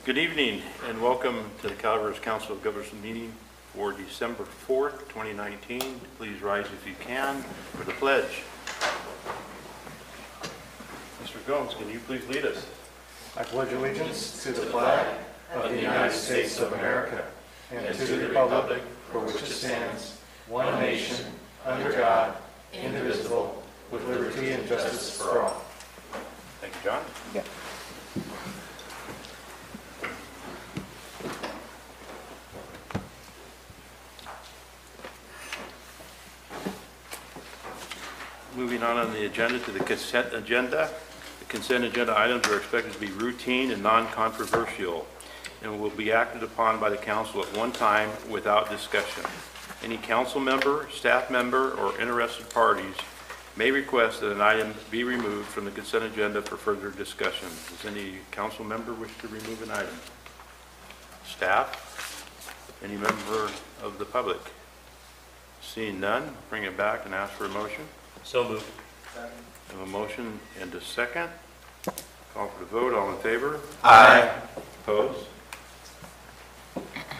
Good evening and welcome to the Calaveras Council of Governors meeting for December 4th, 2019. Please rise if you can for the pledge. Mr. Gomes, can you please lead us? I pledge allegiance to the flag of the United States of America and to the republic for which it stands, one nation, under God, indivisible, with liberty and justice for all. Thank you, John. Yeah. Moving on the agenda to the consent agenda. The consent agenda items are expected to be routine and non-controversial and will be acted upon by the council at one time without discussion. Any council member, staff member, or interested parties may request that an item be removed from the consent agenda for further discussion. Does any council member wish to remove an item? Staff? Any member of the public? Seeing none, bring it back and ask for a motion. So moved. I have a motion and a second. Call for the vote. All in favor? Aye. Opposed?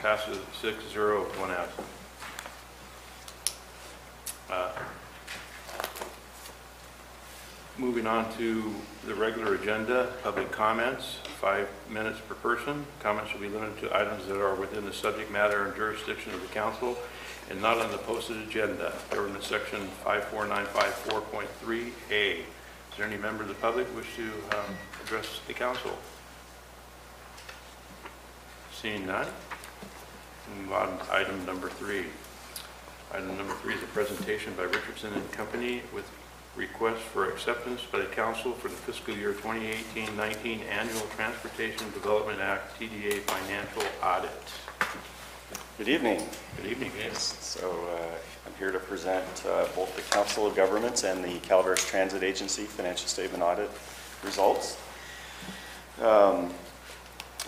Passes 6-0 with one absent. Moving on to the regular agenda, public comments, 5 minutes per person. Comments will be limited to items that are within the subject matter and jurisdiction of the council and not on the posted agenda. Government Section 54954.3A. Is there any member of the public wish to address the council? Seeing none, move on to item number 3. Item number 3 is a presentation by Richardson and Company with request for acceptance by the council for the fiscal year 2018-19 Annual Transportation Development Act TDA financial audit. Good evening. Good evening. Yes. So I'm here to present both the Council of Governments and the Calaveras Transit Agency financial statement audit results.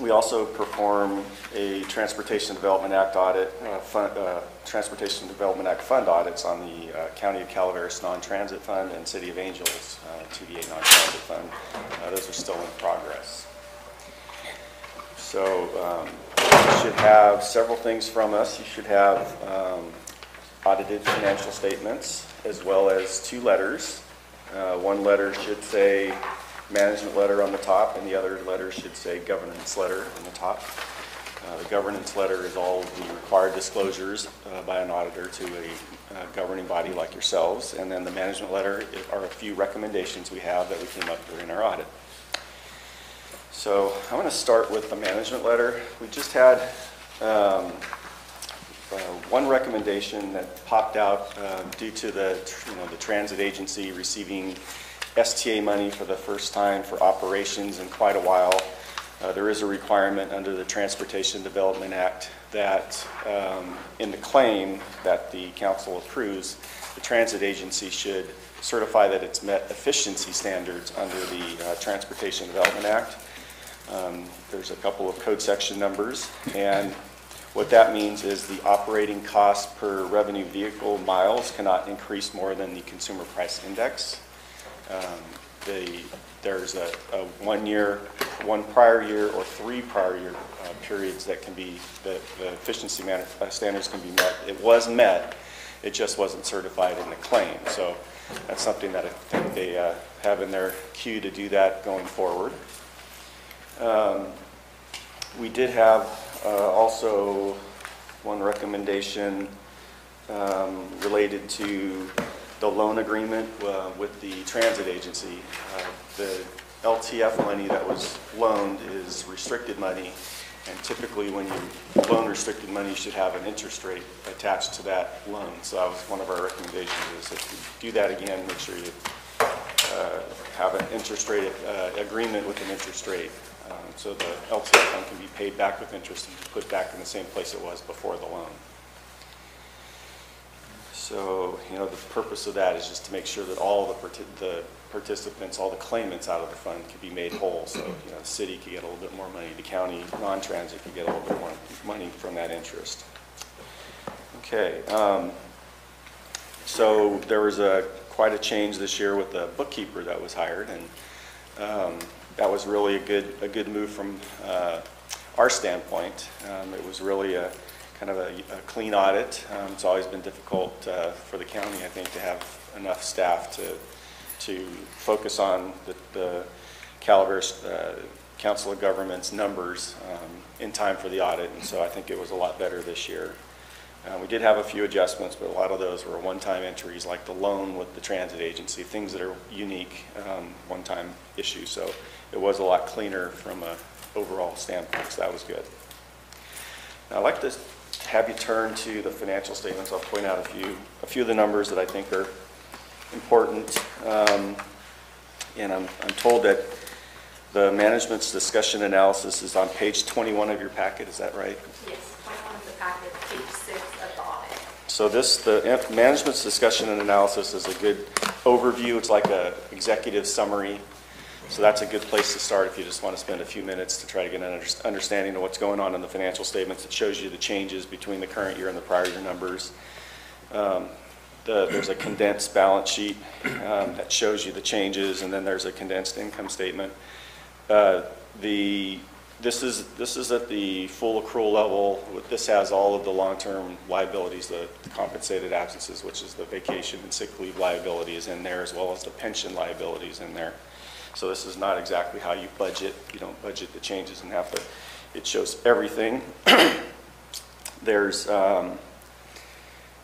We also perform a Transportation Development Act audit, Transportation Development Act fund audits on the County of Calaveras Non-Transit Fund and City of Angels TDA Non-Transit Fund. Those are still in progress. So you should have several things from us. You should have audited financial statements as well as 2 letters. One letter should say management letter on the top, and the other letter should say governance letter on the top. The governance letter is all the required disclosures by an auditor to a governing body like yourselves, and then the management letter are a few recommendations we have that we came up with in our audit. So I'm going to start with the management letter. We just had one recommendation that popped out due to the transit agency receiving STA money for the first time for operations in quite a while. There is a requirement under the Transportation Development Act that in the claim that the council approves, the transit agency should certify that it's met efficiency standards under the Transportation Development Act. There's a couple of code section numbers, and what that means is the operating cost per revenue vehicle miles cannot increase more than the consumer price index. There's a 1 year, 1 prior year, or 3 prior year periods that can be, the efficiency standards can be met. It was met, it just wasn't certified in the claim. So that's something that I think they have in their queue to do that going forward. We did have also one recommendation related to the loan agreement with the transit agency. The LTF money that was loaned is restricted money, and typically when you loan restricted money, you should have an interest rate attached to that loan. So that was one of our recommendations, is if you do that again, make sure you have an interest rate agreement with an interest rate. So the LTF fund can be paid back with interest and put back in the same place it was before the loan. So, the purpose of that is just to make sure that all the participants, all the claimants out of the fund can be made whole. So, the city could get a little bit more money, the county non-transit could get a little bit more money from that interest. Okay, so there was quite a change this year with the bookkeeper that was hired, and that was really a good move from our standpoint. It was really a kind of a clean audit. It's always been difficult for the county, I think, to have enough staff to focus on the Calaveras Council of Governments numbers in time for the audit, and so I think it was a lot better this year. We did have a few adjustments, but a lot of those were one-time entries, like the loan with the transit agency, things that are unique, one-time issues. So it was a lot cleaner from an overall standpoint, so that was good. Now, I'd like to have you turn to the financial statements. I'll point out a few of the numbers that I think are important. And I'm told that the management's discussion analysis is on page 21 of your packet. Is that right? Yes, 21 of the packet, page 6 of the audit. So the management's discussion and analysis is a good overview. It's like a executive summary. So that's a good place to start if you just want to spend a few minutes to try to get an understanding of what's going on in the financial statements. It shows you the changes between the current year and the prior year numbers. There's a condensed balance sheet that shows you the changes, and then there's a condensed income statement. This is at the full accrual level. This has all of the long-term liabilities, the compensated absences, which is the vacation and sick leave liability is in there, as well as the pension liabilities in there. So this is not exactly how you budget. You don't budget the changes in half, but it shows everything. There's an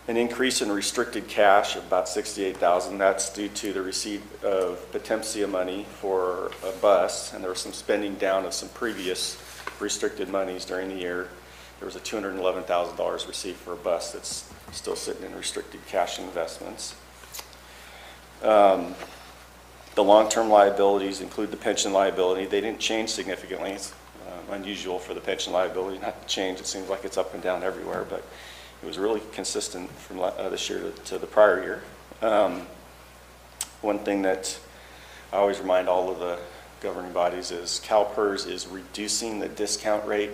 increase in restricted cash of about $68,000. That's due to the receipt of Potencia money for a bus, and there was some spending down of some previous restricted monies during the year. There was a $211,000 received for a bus that's still sitting in restricted cash investments. The long-term liabilities include the pension liability. They didn't change significantly. It's unusual for the pension liability not to change. It seems like it's up and down everywhere, but it was really consistent from this year to the prior year. One thing that I always remind all of the governing bodies is CalPERS is reducing the discount rate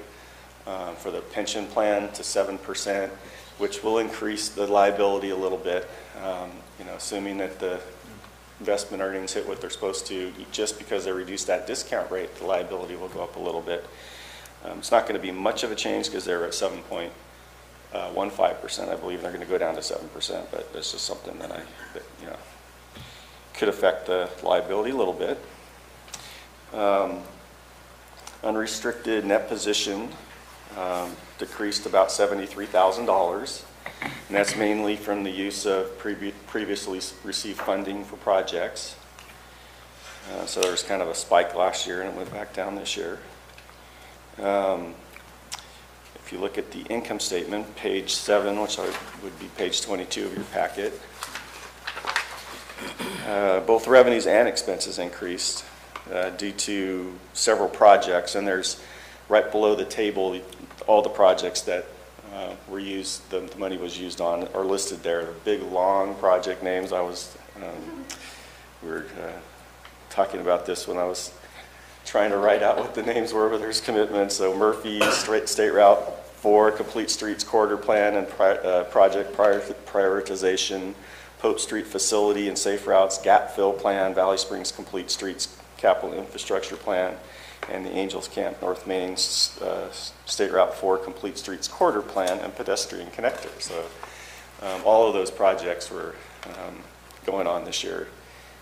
for the pension plan to 7%, which will increase the liability a little bit, assuming that the investment earnings hit what they're supposed to. Just because they reduce that discount rate, the liability will go up a little bit. It's not going to be much of a change because they're at 7.15%. I believe they're going to go down to 7%, but that's just something that could affect the liability a little bit. Unrestricted net position decreased about $73,000. And that's mainly from the use of previously received funding for projects. So there was kind of a spike last year and it went back down this year. If you look at the income statement, page 7, which would be page 22 of your packet, both revenues and expenses increased due to several projects. And there's right below the table all the projects that were used, the money was used on, are listed there. The big, long project names. We were talking about this when I was trying to write out what the names were, but there's commitments. So Murphy, State Route 4, Complete Streets Corridor Plan and Project Prioritization, Pope Street Facility and Safe Routes, Gap Fill Plan, Valley Springs Complete Streets Capital Infrastructure Plan, and the Angels Camp North Main State Route 4 Complete Streets Corridor Plan and Pedestrian Connector. So all of those projects were going on this year.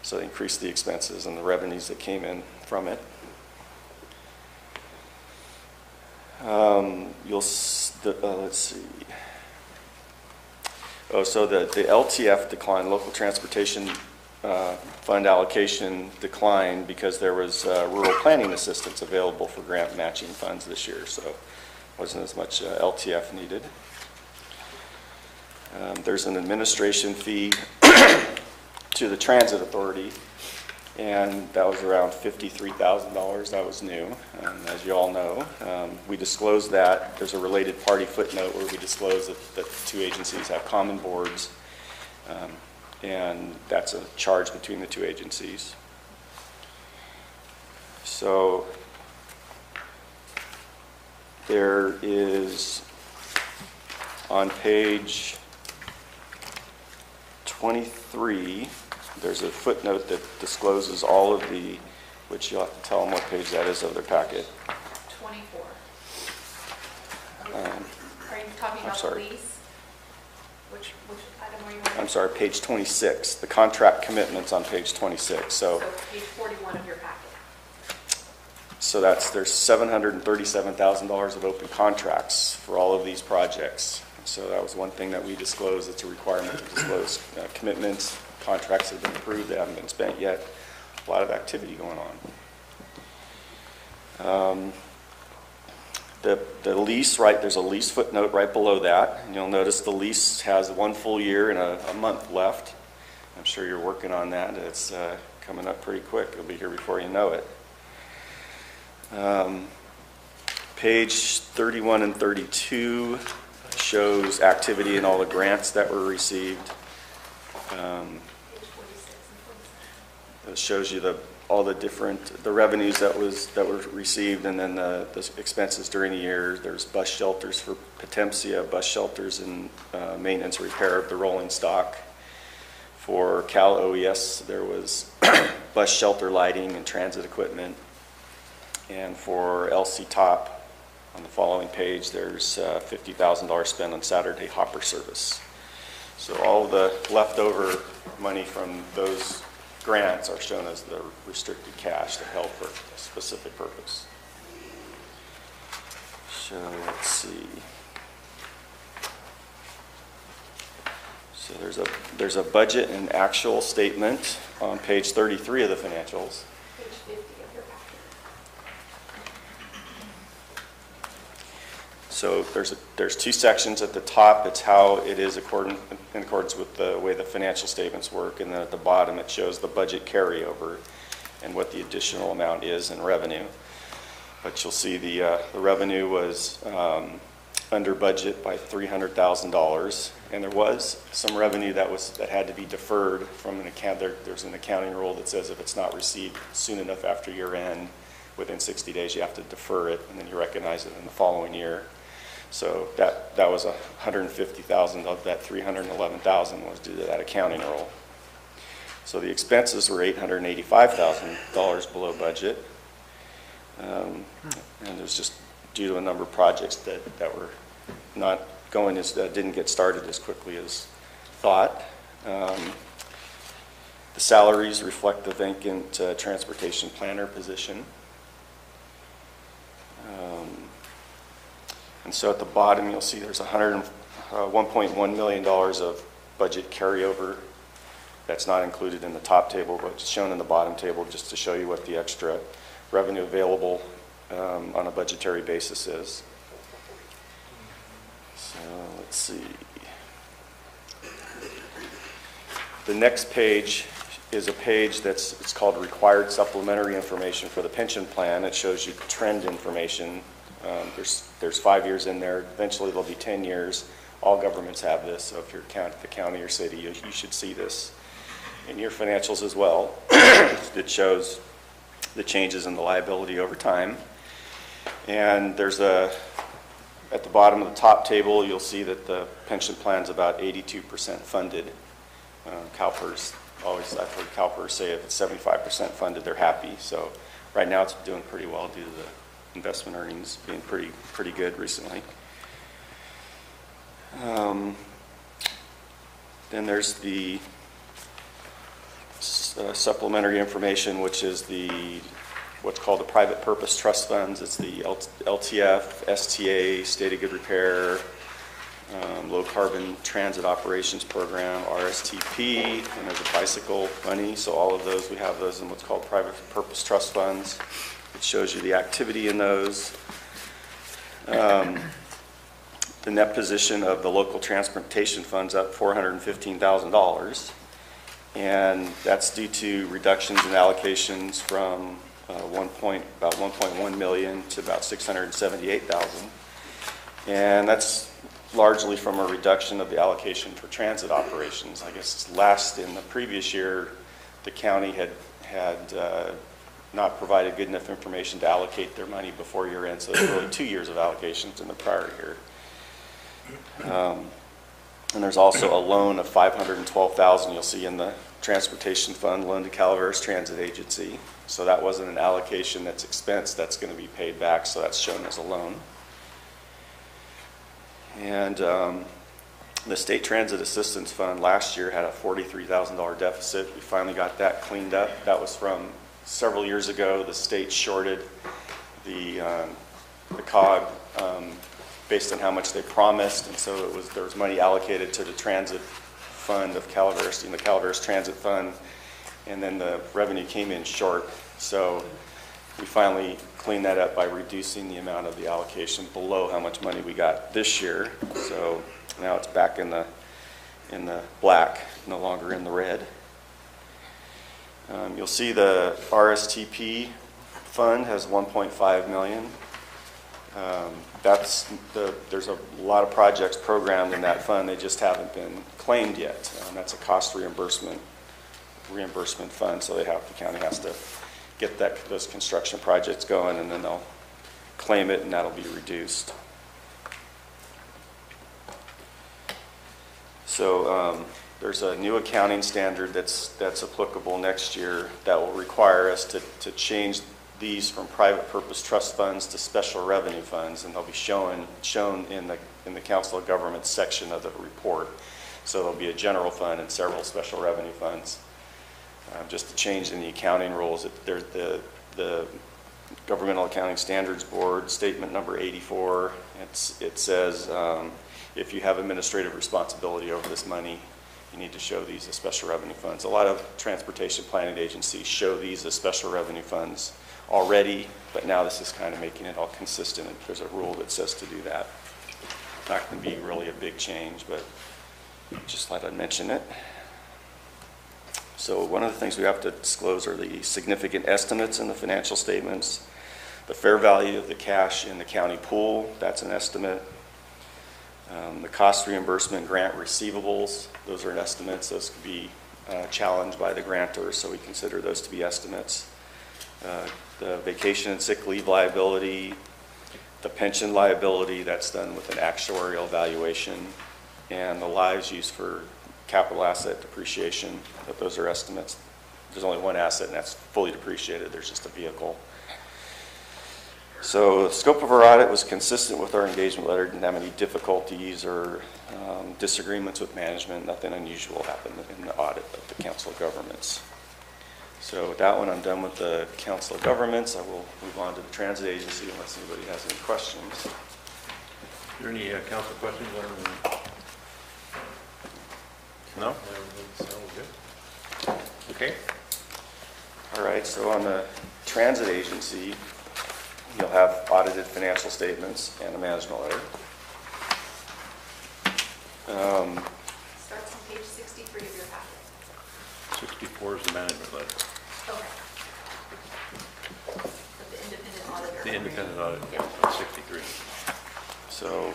So they increased the expenses and the revenues that came in from it. Let's see. So the LTF declined, local transportation fund allocation declined because there was rural planning assistance available for grant matching funds this year, so wasn't as much LTF needed. There's an administration fee to the Transit Authority, and that was around $53,000. That was new, as you all know. We disclosed that. There's a related party footnote where we disclose that the two agencies have common boards, and that's a charge between the two agencies. So there is, on page 23, there's a footnote that discloses all of the, which you'll have to tell them what page that is of their packet. 24. sorry. Lease? Which item are you on? I'm sorry, page 26. The contract commitments on page 26. So page 41 of your packet. So there's $737,000 of open contracts for all of these projects. So that was one thing that we disclosed. It's a requirement to disclose commitments, contracts that have been approved, that haven't been spent yet. A lot of activity going on. The lease, right, there's a lease footnote right below that. And you'll notice the lease has 1 full year and a month left. I'm sure you're working on that. It's coming up pretty quick. It'll be here before you know it. Page 31 and 32 shows activity and all the grants that were received. Page 46 and 47. It shows you all the different revenues that were received, and then the expenses during the year. There's bus shelters for Potemsia, bus shelters and maintenance repair of the rolling stock. For Cal OES, there was bus shelter lighting and transit equipment. And for LC Top, on the following page, there's $50,000 spent on Saturday hopper service. So all the leftover money from those grants are shown as the restricted cash that held for a specific purpose. So let's see. So there's a budget and actual statement on page 33 of the financials. Page 50 of your packet. So there's 2 sections. At the top, it's how it is in accordance with the way the financial statements work, and then at the bottom it shows the budget carryover and what the additional amount is in revenue. But you'll see the revenue was under budget by $300,000, and there was some revenue that had to be deferred from an account. There's an accounting rule that says if it's not received soon enough after year end, within 60 days you have to defer it, and then you recognize it in the following year. So that was $150,000 of that $311,000 was due to that accounting rule. So the expenses were $885,000 below budget, and it was just due to a number of projects that were not going didn't get started as quickly as thought. The salaries reflect the vacant transportation planner position. And so at the bottom, you'll see there's $1.1 million of budget carryover that's not included in the top table, but it's shown in the bottom table just to show you what the extra revenue available on a budgetary basis is. So let's see. The next page is a page it's called required supplementary information for the pension plan. It shows you trend information. There's 5 years in there. Eventually there'll be 10 years. All governments have this, so if you're the county or city, you should see this in your financials as well. It shows the changes in the liability over time. And there's at the bottom of the top table, you'll see that the pension plan's about 82% funded. CalPERS, I've heard CalPERS say if it's 75% funded, they're happy. So right now it's doing pretty well due to the investment earnings being pretty good recently. Then there's the supplementary information, which is what's called the private purpose trust funds. It's the LTF, STA, State of Good Repair, Low Carbon Transit Operations Program, RSTP, and there's a bicycle money. So all of those, we have those in what's called private purpose trust funds. It shows you the activity in those. The net position of the local transportation funds up $415,000, and that's due to reductions in allocations from about 1.1 million to about 678,000, and that's largely from a reduction of the allocation for transit operations. I guess in the previous year, the county had not provided good enough information to allocate their money before year end, so there's really 2 years of allocations in the prior year. And there's also a loan of $512,000 you'll see in the transportation fund, loan to Calaveras Transit Agency. So that wasn't an allocation that's expense, that's going to be paid back, so that's shown as a loan. And the State Transit Assistance Fund last year had a $43,000 deficit. We finally got that cleaned up. That was from several years ago. The state shorted the COG based on how much they promised, and so there was money allocated to the transit fund of Calaveras, the Calaveras Transit Fund, and then the revenue came in short. So we finally cleaned that up by reducing the amount of the allocation below how much money we got this year. So now it's back in the black, no longer in the red. You'll see the RSTP fund has $1.5 million. There's a lot of projects programmed in that fund. They just haven't been claimed yet. That's a cost reimbursement fund, so the county has to get those construction projects going, and then they'll claim it, and that'll be reduced. So there's a new accounting standard that's applicable next year that will require us to change these from private purpose trust funds to special revenue funds, and they'll be shown in the Council of Governments section of the report. So there'll be a general fund and several special revenue funds. Just a change in the accounting rules. There's the Governmental Accounting Standards Board statement number 84. It says if you have administrative responsibility over this money, you need to show these as special revenue funds. A lot of transportation planning agencies show these as special revenue funds already, but now this is kind of making it all consistent. There's a rule that says to do that. Not going to be really a big change, but just thought I'd mention it. So one of the things we have to disclose are the significant estimates in the financial statements. The fair value of the cash in the county pool, that's an estimate. The cost reimbursement grant receivables, those are estimates. Those could be challenged by the grantor, so we consider those to be estimates. The vacation and sick leave liability, the pension liability, that's done with an actuarial valuation, and the lives used for capital asset depreciation, those are estimates. There's only one asset, and that's fully depreciated. There's just a vehicle. So the scope of our audit was consistent with our engagement letter. Didn't have any difficulties or disagreements with management. Nothing unusual happened in the audit of the Council of Governments. So with that one, I'm done with the Council of Governments. I will move on to the Transit Agency unless anybody has any questions. Are there any council questions? No? Okay. All right, so on the Transit Agency, you'll have audited financial statements and a management letter. Starts on page 63 of your packet. 64 is the management letter. Okay. Of the independent auditor. The independent audit, Yeah. 63. So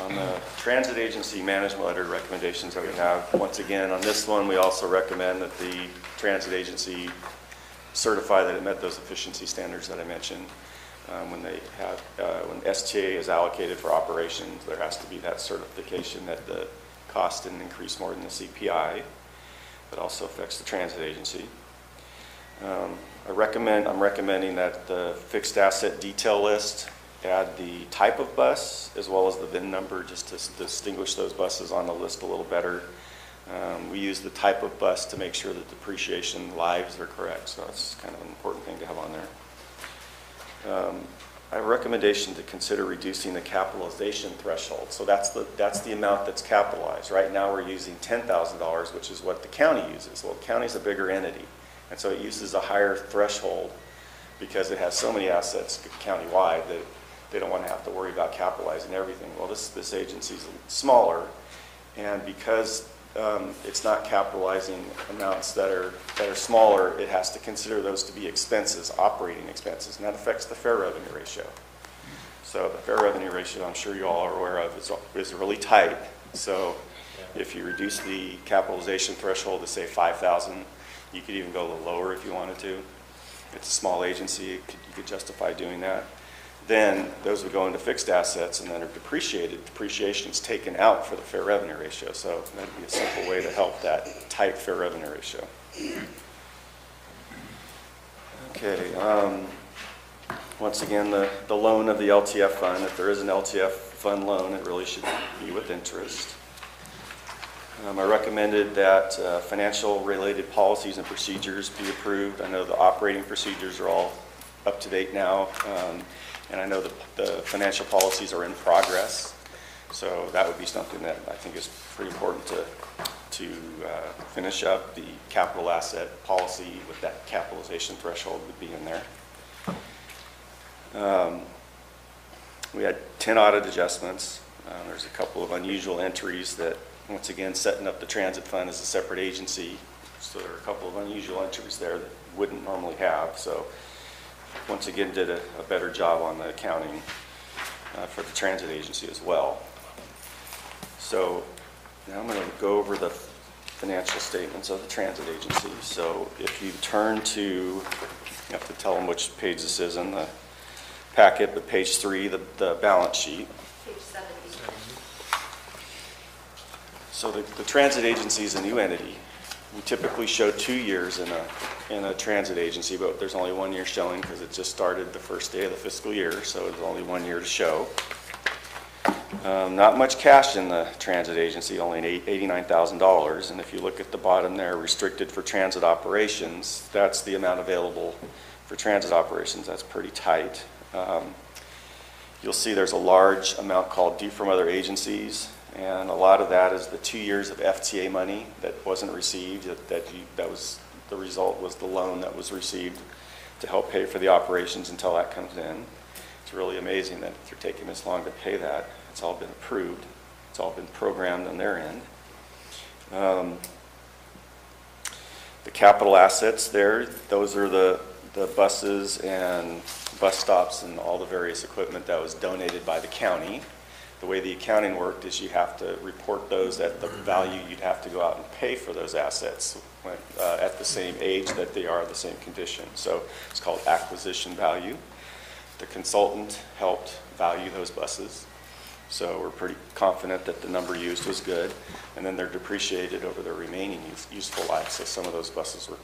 on the Transit Agency management letter recommendations that we have, once again, on this one, we also recommend that the Transit Agency certify that it met those efficiency standards that I mentioned. When STA is allocated for operations, there has to be that certification that the cost didn't increase more than the CPI. That also affects the Transit Agency. I'm recommending that the fixed asset detail list add the type of bus as well as the VIN number, just to distinguish those buses on the list a little better. We use the type of bus to make sure that depreciation lives are correct, so that's kind of an important thing to have on there. I have a recommendation to consider reducing the capitalization threshold. So that's the amount that's capitalized. Right now we're using $10,000, which is what the county uses. Well, the county's a bigger entity, and so it uses a higher threshold because it has so many assets countywide that they don't want to have to worry about capitalizing everything. Well, this agency's smaller, and because it's not capitalizing amounts that are smaller, it has to consider those to be expenses, operating expenses, and that affects the fair revenue ratio. So the fair revenue ratio, I'm sure you all are aware of, is really tight. So if you reduce the capitalization threshold to say 5,000, you could even go a little lower if you wanted to. It's a small agency, you could justify doing that. Then those would go into fixed assets and then are depreciated. Depreciation is taken out for the fair revenue ratio. So that would be a simple way to help that tight fair revenue ratio. Okay. Once again, the loan of the LTF fund. If there is an LTF fund loan. It really should be with interest. I recommended that financial related policies and procedures be approved. I know the operating procedures are all up to date now, and I know the financial policies are in progress. So that would be something that I think is pretty important to finish up. The capital asset policy with that capitalization threshold would be in there. We had 10 audit adjustments. There's a couple of unusual entries that, once again, setting up the transit fund as a separate agency. So there are a couple of unusual entries there that wouldn't normally have. So once again, did a better job on the accounting for the transit agency as well. So now I'm going to go over the financial statements of the transit agency. So if you turn to, you have to tell them which page this is in the packet, but page 3, the balance sheet. Page 70. So the transit agency is a new entity. We typically show 2 years in a transit agency, but there's only 1 year showing because it just started the first day of the fiscal year, so there's only 1 year to show. Not much cash in the transit agency, only $89,000, and if you look at the bottom there, restricted for transit operations, that's the amount available for transit operations. That's pretty tight. You'll see there's a large amount called due from other agencies, and a lot of that is the 2 years of FTA money that wasn't received. That was the result, was the loan that was received to help pay for the operations until that comes in. It's really amazing that they're taking this long to pay that. It's all been approved. It's all been programmed on their end. The capital assets there, those are the buses and bus stops and all the various equipment that was donated by the county. The way the accounting worked is you have to report those at the value you'd have to go out and pay for those assets at the same age that they are, the same condition. So it's called acquisition value. The consultant helped value those buses. So we're pretty confident that the number used was good. And then they're depreciated over their remaining useful life. So some of those buses were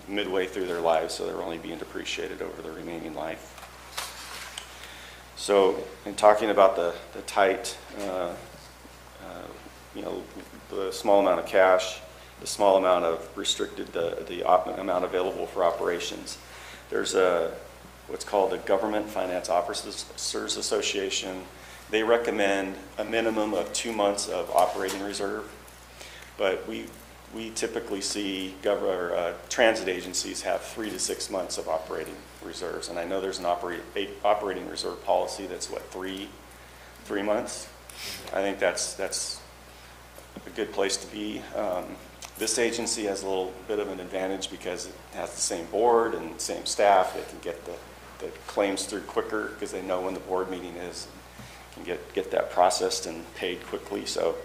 midway through their lives, so they're only being depreciated over the remaining life. So in talking about the tight, the small amount of cash, the small amount of restricted, the amount available for operations, there's what's called the Government Finance Officers Association. They recommend a minimum of 2 months of operating reserve, but we typically see transit agencies have 3 to 6 months of operating reserves, and I know there's an operating reserve policy that's what, three months. I think that's a good place to be. This agency has a little bit of an advantage because it has the same board and same staff. They can get the claims through quicker because they know when the board meeting is, and can get that processed and paid quickly. So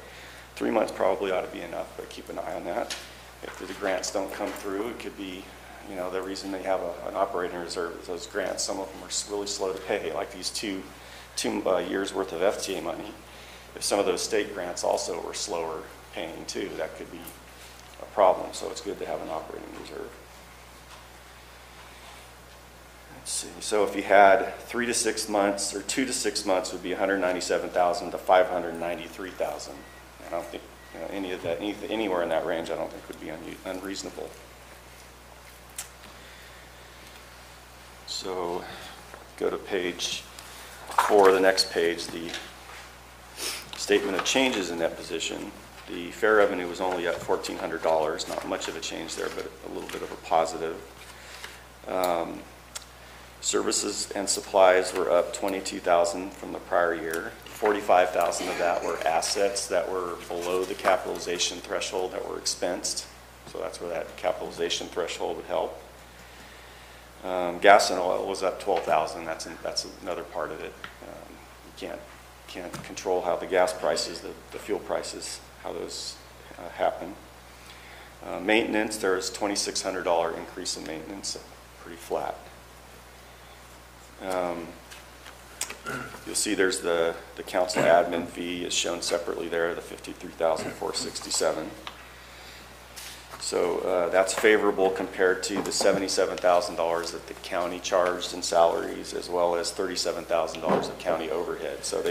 3 months probably ought to be enough, but keep an eye on that. If the grants don't come through, it could be, the reason they have an operating reserve is those grants, some of them are really slow to pay, like these two years worth of FTA money. If some of those state grants also were slower paying too, that could be a problem. So it's good to have an operating reserve. Let's see. So if you had 3 to 6 months, or 2 to 6 months, would be $197,000 to $593,000. I don't think any of that, anywhere in that range, I don't think would be unreasonable. So go to page 4, the next page, the statement of changes in that position. The fare revenue was only at $1,400, not much of a change there, but a little bit of a positive. Services and supplies were up $22,000 from the prior year. $45,000 of that were assets that were below the capitalization threshold that were expensed. So that's where that capitalization threshold would help. Gas and oil was up $12,000. That's another part of it. You can't control how the gas prices, the fuel prices, how those happen. Maintenance, there was $2,600 increase in maintenance, pretty flat. You'll see there's the council admin fee is shown separately there, the $53,467. So that's favorable compared to the $77,000 that the county charged in salaries, as well as $37,000 of county overhead. So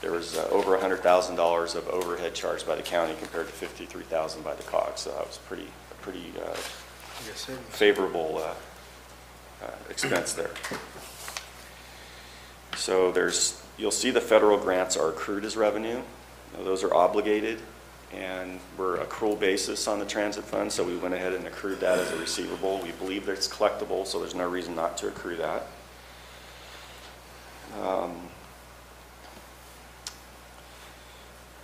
there was over $100,000 of overhead charged by the county compared to $53,000 by the COG. So that was a pretty favorable expense there. So you'll see the federal grants are accrued as revenue. Now, those are obligated, and we're accrual basis on the transit fund, so we went ahead and accrued that as a receivable. We believe that it's collectible, so there's no reason not to accrue that.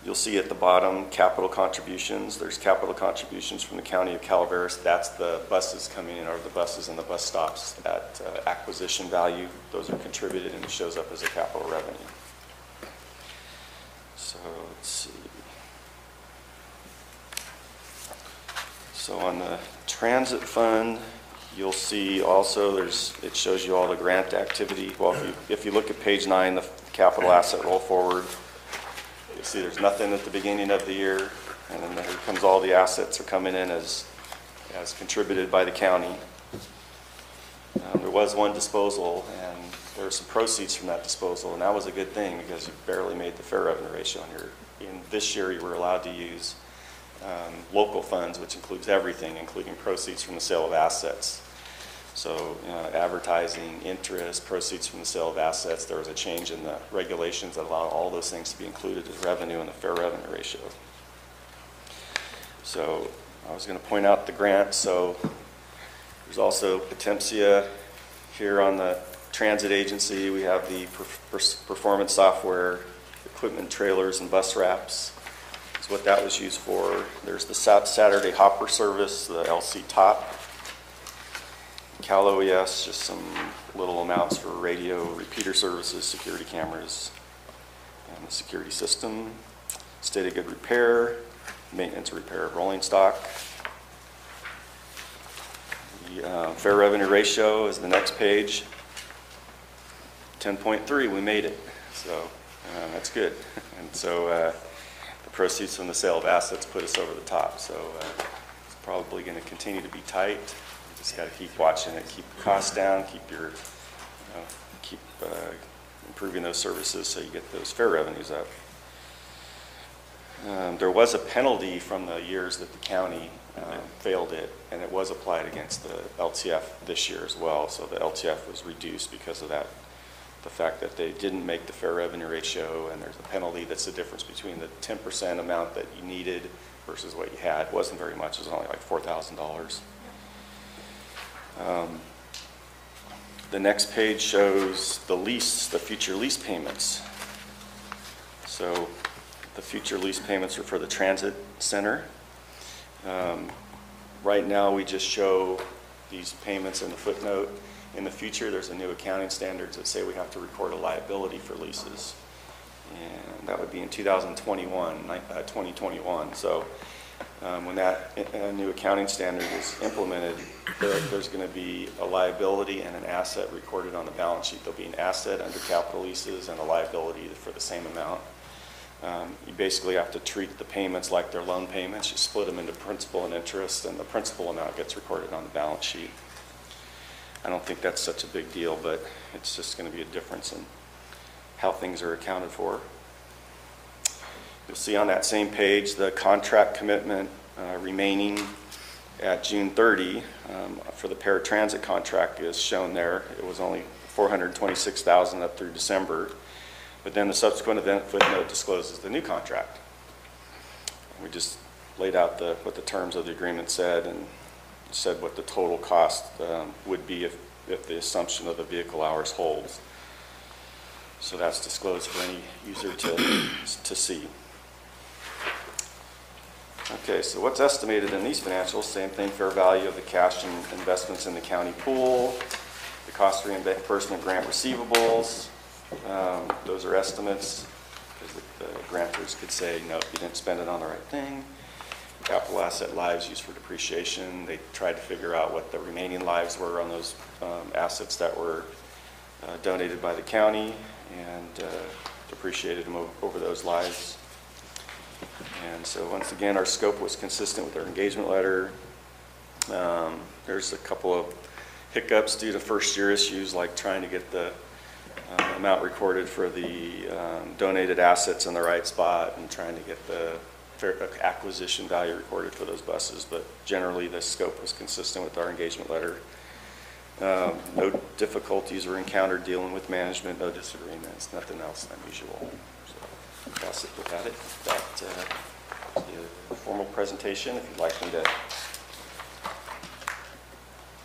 You'll see at the bottom capital contributions. There's capital contributions from the County of Calaveras. That's the buses coming in, or the buses and the bus stops at acquisition value. Those are contributed, and it shows up as a capital revenue. So let's see. So on the transit fund, you'll see also it shows you all the grant activity. Well, if you look at page 9, the capital asset roll forward, you'll see there's nothing at the beginning of the year, and then here comes all the assets are coming in as contributed by the county. There was one disposal, and there were some proceeds from that disposal, and that was a good thing because you barely made the fair revenue ratio on your. In this year, you were allowed to use local funds, which includes everything, including proceeds from the sale of assets. So advertising, interest, proceeds from the sale of assets, there was a change in the regulations that allowed all those things to be included as revenue in the fair revenue ratio. So I was going to point out the grant. So there's also Potentia here on the transit agency. We have the performance software, equipment trailers, and bus wraps. That's what that was used for. There's the Saturday hopper service, the LC top. Cal OES, just some little amounts for radio repeater services, security cameras, and the security system. State of good repair, maintenance repair of rolling stock. The fair revenue ratio is the next page. 10.3, we made it. So that's good. And so the proceeds from the sale of assets put us over the top. So it's probably going to continue to be tight. Just got to keep watching it, keep the costs down, keep improving those services so you get those fair revenues up. There was a penalty from the years that the county failed it, and it was applied against the LTF this year as well. So the LTF was reduced because of that, the fact that they didn't make the fair revenue ratio, and there's a penalty that's the difference between the 10% amount that you needed versus what you had. It wasn't very much, it was only like $4,000. The next page shows the future lease payments. So the future lease payments are for the transit center. Right now we just show these payments in the footnote. In the future there's a new accounting standards that say we have to record a liability for leases. And that would be in 2021. So when that new accounting standard is implemented, there's going to be a liability and an asset recorded on the balance sheet. There'll be an asset under capital leases and a liability for the same amount. You basically have to treat the payments like they're loan payments. You split them into principal and interest, and the principal amount gets recorded on the balance sheet. I don't think that's such a big deal, but it's just going to be a difference in how things are accounted for. You'll see on that same page the contract commitment remaining at June 30 for the paratransit contract is shown there. It was only $426,000 up through December, but then the subsequent event footnote discloses the new contract. We just laid out what the terms of the agreement said and said what the total cost would be if the assumption of the vehicle hours holds. So that's disclosed for any user to see. Okay, so what's estimated in these financials? Same thing, fair value of the cash and investments in the county pool, the cost reimbursement grant receivables. Those are estimates because the grantors could say, no, you didn't spend it on the right thing. Capital asset lives used for depreciation. They tried to figure out what the remaining lives were on those assets that were donated by the county and depreciated them over those lives. And so once again, our scope was consistent with our engagement letter. There's a couple of hiccups due to first year issues, like trying to get the amount recorded for the donated assets in the right spot and trying to get the fair acquisition value recorded for those buses. But generally, the scope was consistent with our engagement letter. No difficulties were encountered dealing with management, no disagreements, nothing else unusual. So that's it with that. The formal presentation. If you'd like me to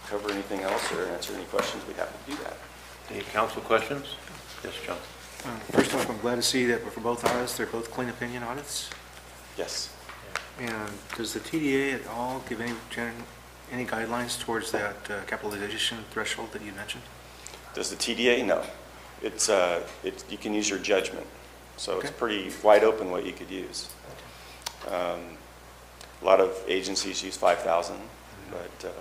cover anything else or answer any questions, we'd have to do that. Any council questions? Yes, John. First off, I'm glad to see that for both audits, they're both clean opinion audits. Yes. And does the TDA at all give any guidelines towards that capitalization threshold that you mentioned? Does the TDA? No. It's you can use your judgment. So Okay. it's pretty wide open what you could use. A lot of agencies use 5,000, but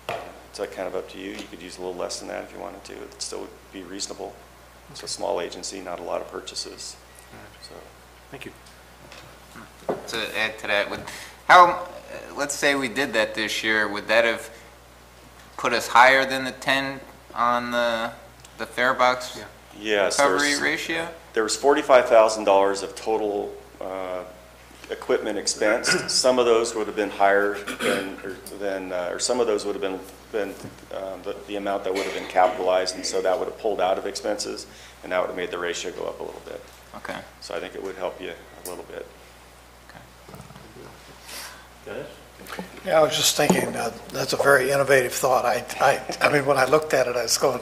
it's kind of up to you. You could use a little less than that if you wanted to. It still would be reasonable. It's a small agency, not a lot of purchases. So, Thank you. To add to that, let's say we did that this year, would that have put us higher than the 10 on the fare box Yeah. yes, recovery ratio? there was $45,000 of total equipment expense. Some of those would have been higher or some of those would have been the amount that would have been capitalized, and so that would have pulled out of expenses, and that would have made the ratio go up a little bit. Okay. So I think it would help you a little bit. Dennis? Yeah, I was just thinking, that's a very innovative thought. I mean, when I looked at it, I was going,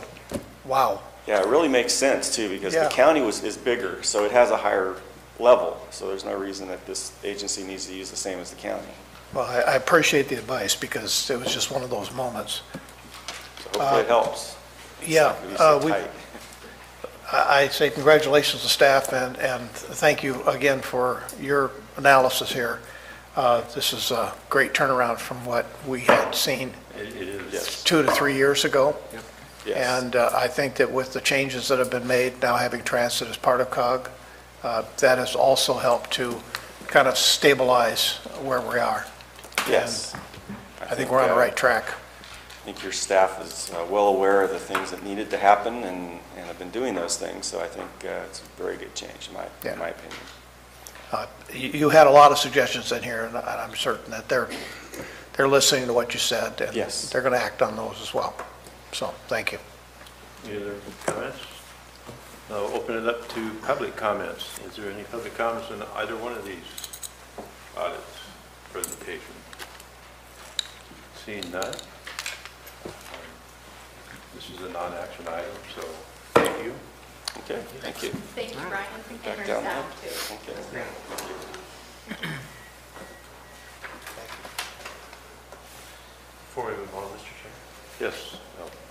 wow. Yeah, it really makes sense too, because Yeah. the county is bigger, so it has a higher level. So there's no reason that this agency needs to use the same as the county. Well, I appreciate the advice because it was just one of those moments. So hopefully it helps. Yeah, It's not we, gonna be so tight. I say congratulations to staff and thank you again for your analysis here. This is a great turnaround from what we had seen It is. Yes. 2 to 3 years ago. Yes. And I think that with the changes that have been made, now having transit as part of COG, that has also helped to kind of stabilize where we are. Yes. I think we're on the right track. I think your staff is well aware of the things that needed to happen and have been doing those things. So I think it's a very good change, Yeah. in my opinion. You had a lot of suggestions in here, and I'm certain that they're listening to what you said. And Yes. they're going to act on those as well. So, thank you. Any other comments? I'll open it up to public comments. Is there any public comments on either one of these audits presentation? Seeing none. This is a non-action item, so thank you. Okay, thank you. Thank you, Brian, and Back your down staff there. too. Okay. Before we move on, Mr. Chair, Yes.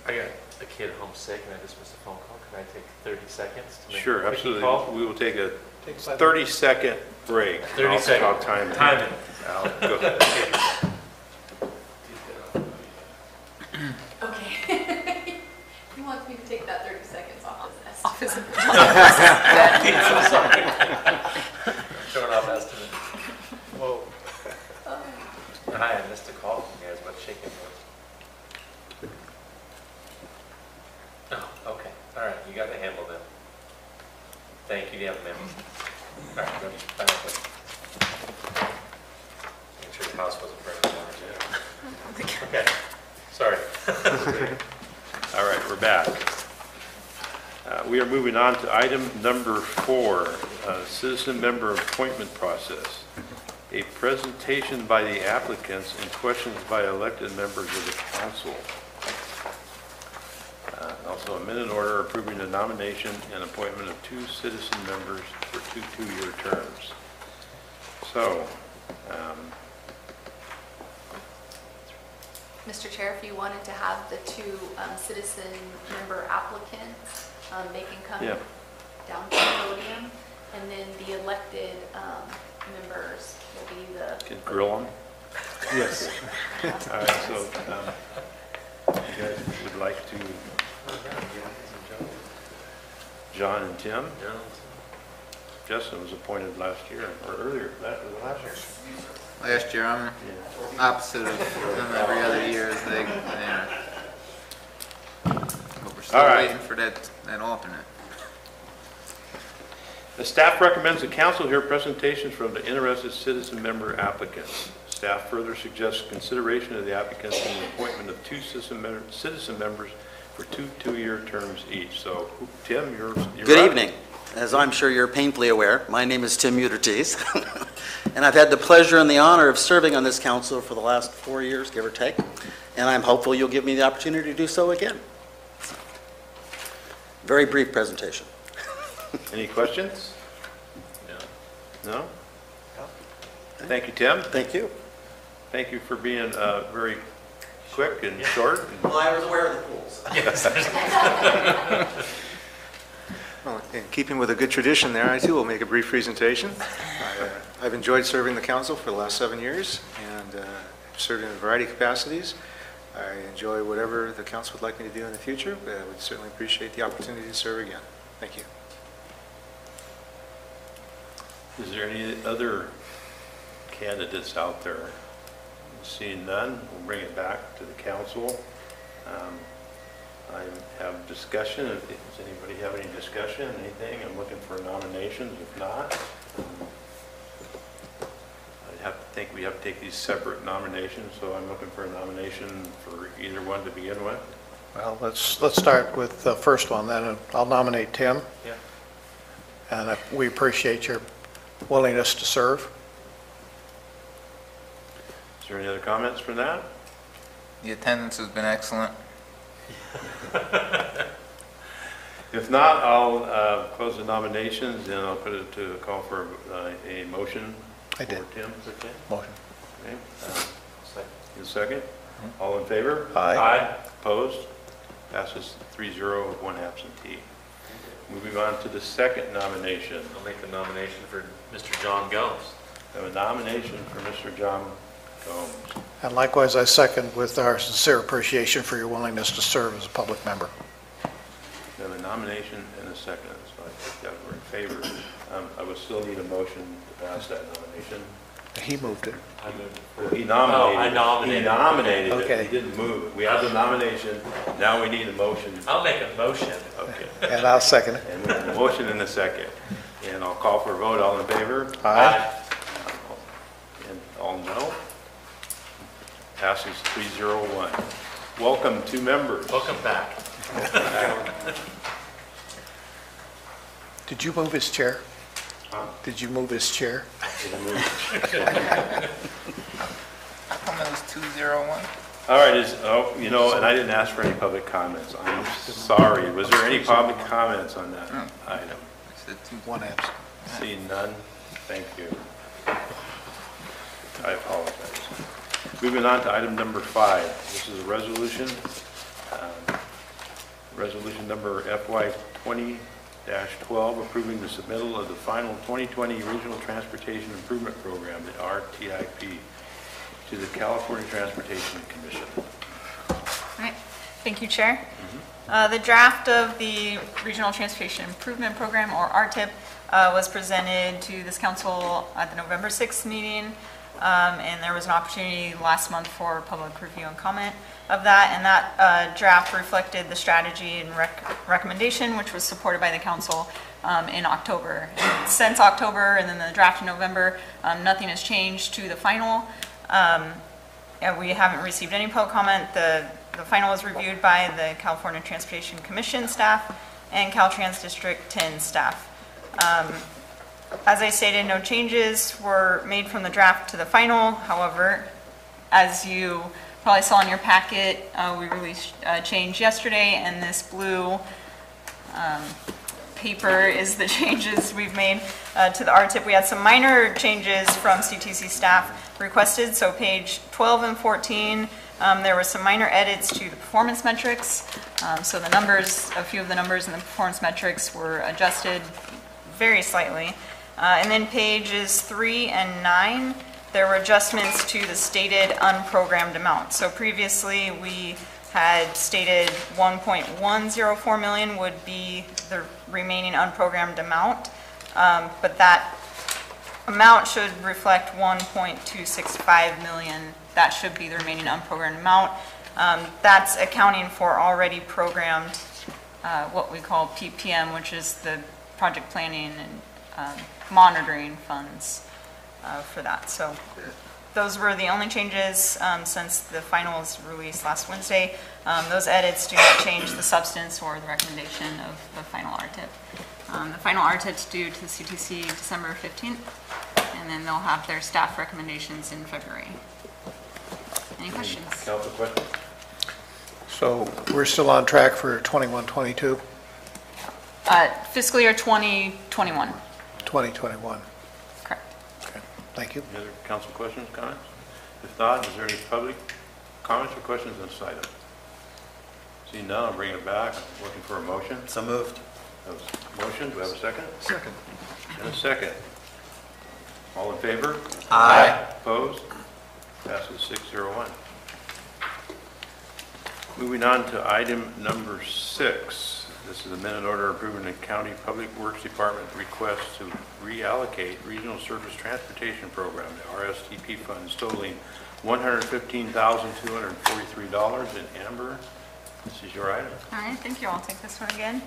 I got a kid home sick and I just missed a phone call. Can I take 30 seconds to make Sure, a quickie absolutely. call? We will take a 30-second break. 30 seconds. I'll time it. Timing. Al, go ahead. Okay. He wants me to take that 30 seconds off his Showing off estimate. Whoa. Hi, I missed a call from you guys. What's shaking was? Oh, okay. All right, you got the handle then. Thank you, yeah, ma'am. All right, good. Make sure the house wasn't burning down too. Okay, sorry. All right, we're back. We are moving on to item number 4, citizen member appointment process. A presentation by the applicants and questions by elected members of the council. Also, a minute order approving the nomination and appointment of 2 citizen members for 2 two-year terms. So, Mr. Chair, if you wanted to have the 2 citizen member applicants, they can come Yeah. down to the podium, and then the elected members will be the... can grill them? Yes. All right, so you guys would like to, John and Tim? Justin was appointed last year, or earlier, last year. Last year, I'm opposite of them every other year as they go for Still All right. waiting for that alternate. The staff recommends the council hear presentations from the interested citizen member applicants. Staff further suggests consideration of the applicants and the appointment of two citizen members for two-year terms each. So, Tim, you're Good up. evening. As I'm sure you're painfully aware, my name is Tim Utertes, and I've had the pleasure and the honor of serving on this council for the last 4 years, give or take, and I'm hopeful you'll give me the opportunity to do so again. Very brief presentation. Any questions? No? Thank you, Tim. Thank you. Thank you for being very quick and short. Well, I was aware of the rules. Well, in keeping with a good tradition there, I too will make a brief presentation. I've enjoyed serving the council for the last 7 years, and served in a variety of capacities. I enjoy whatever the council would like me to do in the future, but I would certainly appreciate the opportunity to serve again. Thank you. Is there any other candidates out there? Seeing none, we'll bring it back to the council. I have discussion. Does anybody have any discussion, anything? I'm looking for nominations. If not, I think we have to take these separate nominations, so I'm looking for a nomination for either one to begin with. Well, let's start with the first one then. I'll nominate Tim. Yeah. And we appreciate your willingness to serve. Is there any other comments for that? The attendance has been excellent. If not, I'll close the nominations and I'll put it to a call for a motion. I did. For Tim. Okay. Motion. Okay. In a second. All in favor? Aye. Opposed? Passes 3-0 with one absentee. Moving on to the second nomination. I'll make the nomination for Mr. John Gomes. I have a nomination for Mr. John Gomes. And likewise, I second with our sincere appreciation for your willingness to serve as a public member. We have a nomination and a second, so I think that we're in favor. I would still need a motion to pass that nomination. He moved it. I moved. He nominated. Oh, I nominated. He nominated it. Okay. He didn't move. We have the nomination. Now we need a motion. I'll make a motion. Okay. And I'll second it. And we have a motion and a second. And I'll call for a vote. All in favor? Aye. And all no? Passes 3-0-1. Welcome, two members. Welcome back. Did you move his chair? Huh? Did you move his chair? How come it was 2-0-1? All right, and I didn't ask for any public comments. I'm sorry. Was there any public comments on that item? I said 2. One absent. Seeing none, thank you. I apologize. Moving on to item number 5. This is a resolution. Resolution number FY 20-12, approving the submittal of the final 2020 Regional Transportation Improvement Program, the RTIP, to the California Transportation Commission. All right, thank you, Chair. The draft of the Regional Transportation Improvement Program, or RTIP, was presented to this council at the November 6th meeting, and there was an opportunity last month for public review and comment of that, and that draft reflected the strategy and recommendation, which was supported by the council in October. And since October and then the draft in November, nothing has changed to the final. We haven't received any public comment. The final was reviewed by the California Transportation Commission staff and Caltrans District 10 staff. As I stated, no changes were made from the draft to the final. However, as you probably saw in your packet, we released a change yesterday, and this blue paper is the changes we've made to the RTIP. We had some minor changes from CTC staff requested. So page 12 and 14, there were some minor edits to the performance metrics. So the numbers, a few of the numbers in the performance metrics were adjusted very slightly. And then pages 3 and 9, there were adjustments to the stated unprogrammed amount. So previously we had stated 1.104 million would be the remaining unprogrammed amount, but that amount should reflect 1.265 million. That should be the remaining unprogrammed amount. That's accounting for already programmed what we call PPM, which is the project planning and monitoring funds for that. So those were the only changes since the final was released last Wednesday. Those edits do not change the substance or the recommendation of the final RTIP. The final RTIP is due to the CTC December 15th, and then they'll have their staff recommendations in February. Any questions? Council questions? So we're still on track for 21-22, Fiscal year 2021, 2021. correct. Okay, thank you. Any other council questions, comments? If not, is there any public comments or questions on this item? Seeing none, I'll bring it back. Looking for a motion. So moved. Motion, do I have a second? Second. And a second. All in favor? Aye. Opposed? Passes 601. Moving on to item number 6. This is a minute order approving the County Public Works Department request to reallocate Regional Surface Transportation Program, the RSTP funds totaling $115,243. And Amber, this is your item. All right, thank you. I'll take this one again.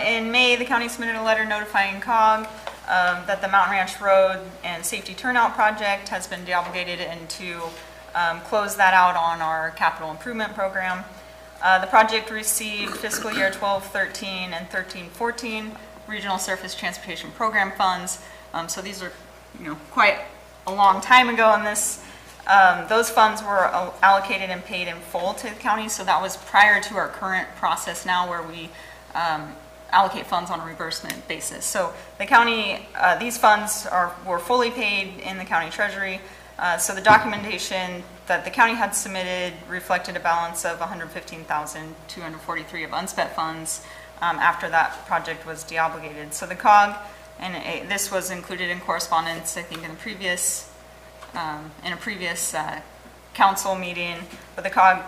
In May, the county submitted a letter notifying COG that the Mountain Ranch Road and Safety Turnout Project has been deobligated and to close that out on our capital improvement program. The project received fiscal year 12-13 and 13-14 Regional Surface Transportation Program funds. So these are, quite a long time ago in this. Those funds were allocated and paid in full to the county, so that was prior to our current process now where we allocate funds on a reimbursement basis. So the county, these funds were fully paid in the county treasury. So the documentation that the county had submitted reflected a balance of $115,243 of unspent funds after that project was deobligated. So the COG, and this was included in correspondence, I think, in a previous council meeting, but the COG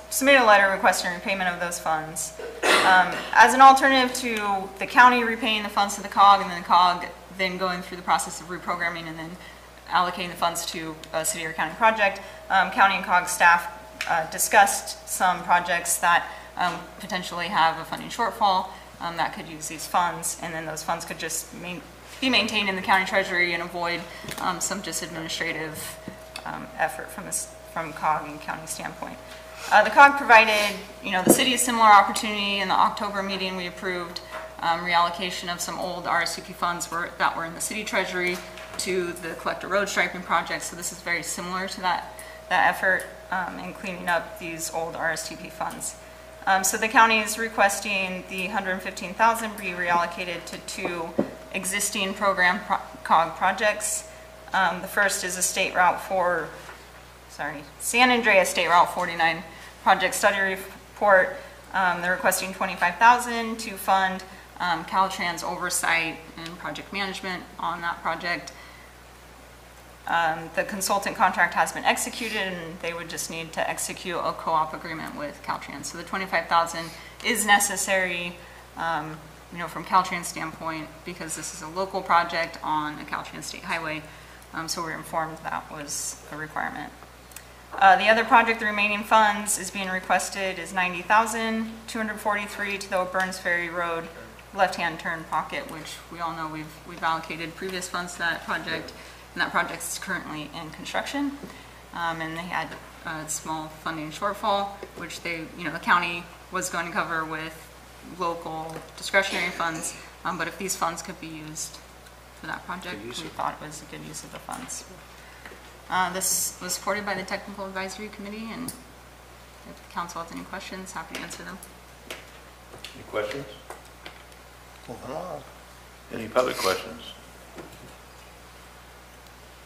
submitted a letter requesting repayment of those funds. As an alternative to the county repaying the funds to the COG and then the COG then going through the process of reprogramming and then allocating the funds to a city or county project, county and COG staff discussed some projects that potentially have a funding shortfall that could use these funds, and then those funds could just be maintained in the county treasury and avoid some just administrative effort from COG and county standpoint. The COG provided, the city a similar opportunity. In the October meeting, we approved reallocation of some old RSVP funds that were in the city treasury to the collector road striping project. So this is very similar to that effort in cleaning up these old RSTP funds. So the county is requesting the $115,000 be reallocated to 2 existing program COG projects. The first is a San Andreas State Route 49 project study report. They're requesting $25,000 to fund Caltrans oversight and project management on that project. The consultant contract has been executed, and they would just need to execute a co-op agreement with Caltrans. So the $25,000 is necessary, from Caltrans' standpoint, because this is a local project on a Caltrans state highway. So we're informed that was a requirement. The other project, the remaining funds is being requested is $90,243 to the Burns Ferry Road left-hand turn pocket, which we all know we've allocated previous funds to that project, and that project is currently in construction. And they had a small funding shortfall, which the county was going to cover with local discretionary funds. But if these funds could be used for that project, we thought it was a good use of the funds. This was supported by the Technical Advisory Committee, and if the council has any questions, happy to answer them. Any questions? Moving on. Any public questions?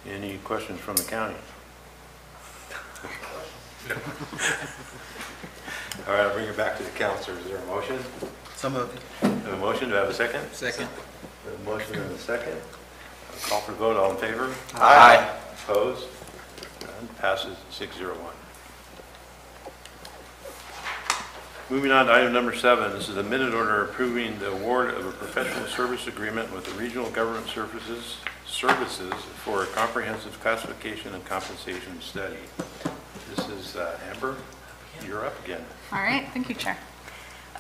Any questions from the county? All right, I'll bring it back to the council. Is there a motion? So moved. I have a motion. Do I have a second? Second. I have a motion and a second. I'll call for the vote. All in favor? Aye. Opposed? None. Passes 601. Moving on to item number 7. This is a minute order approving the award of a professional service agreement with the Regional Government Services for a comprehensive classification and compensation study. This is Amber. You're up again. All right, thank you, Chair.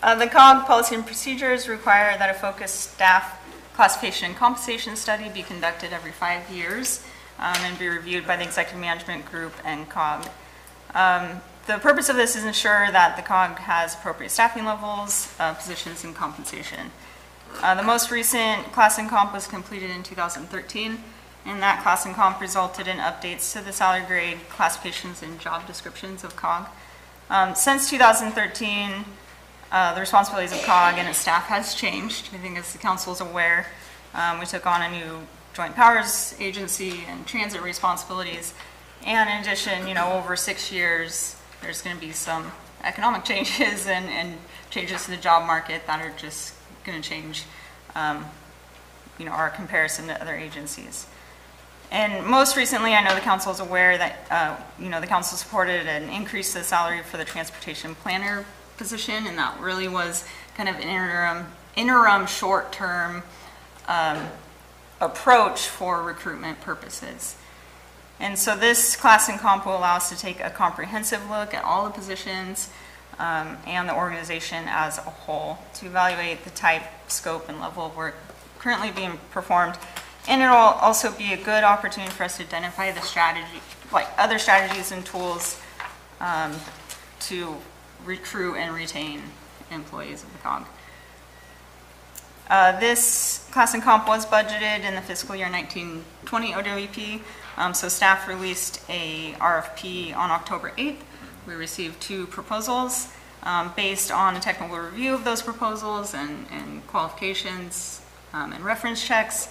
The COG policy and procedures require that a focused staff classification and compensation study be conducted every 5 years and be reviewed by the executive management group and COG. The purpose of this is ensure that the COG has appropriate staffing levels, positions, and compensation. The most recent class and comp was completed in 2013, and that class and comp resulted in updates to the salary grade, classifications, and job descriptions of COG. Since 2013, the responsibilities of COG and its staff has changed. I think as the council is aware, we took on a new joint powers agency and transit responsibilities. And in addition, over 6 years, there's going to be some economic changes and changes to the job market that are just going to change, our comparison to other agencies. And most recently, I know the council is aware that, the council supported an increase to the salary for the transportation planner position, and that really was kind of an interim short-term approach for recruitment purposes. And so this class and comp will allow us to take a comprehensive look at all the positions and the organization as a whole to evaluate the type, scope, and level of work currently being performed. And it'll also be a good opportunity for us to identify the strategy, other strategies and tools to recruit and retain employees of the COG. This class and comp was budgeted in the fiscal year 1920 OWP, so staff released a RFP on October 8th. We received 2 proposals based on a technical review of those proposals and qualifications and reference checks.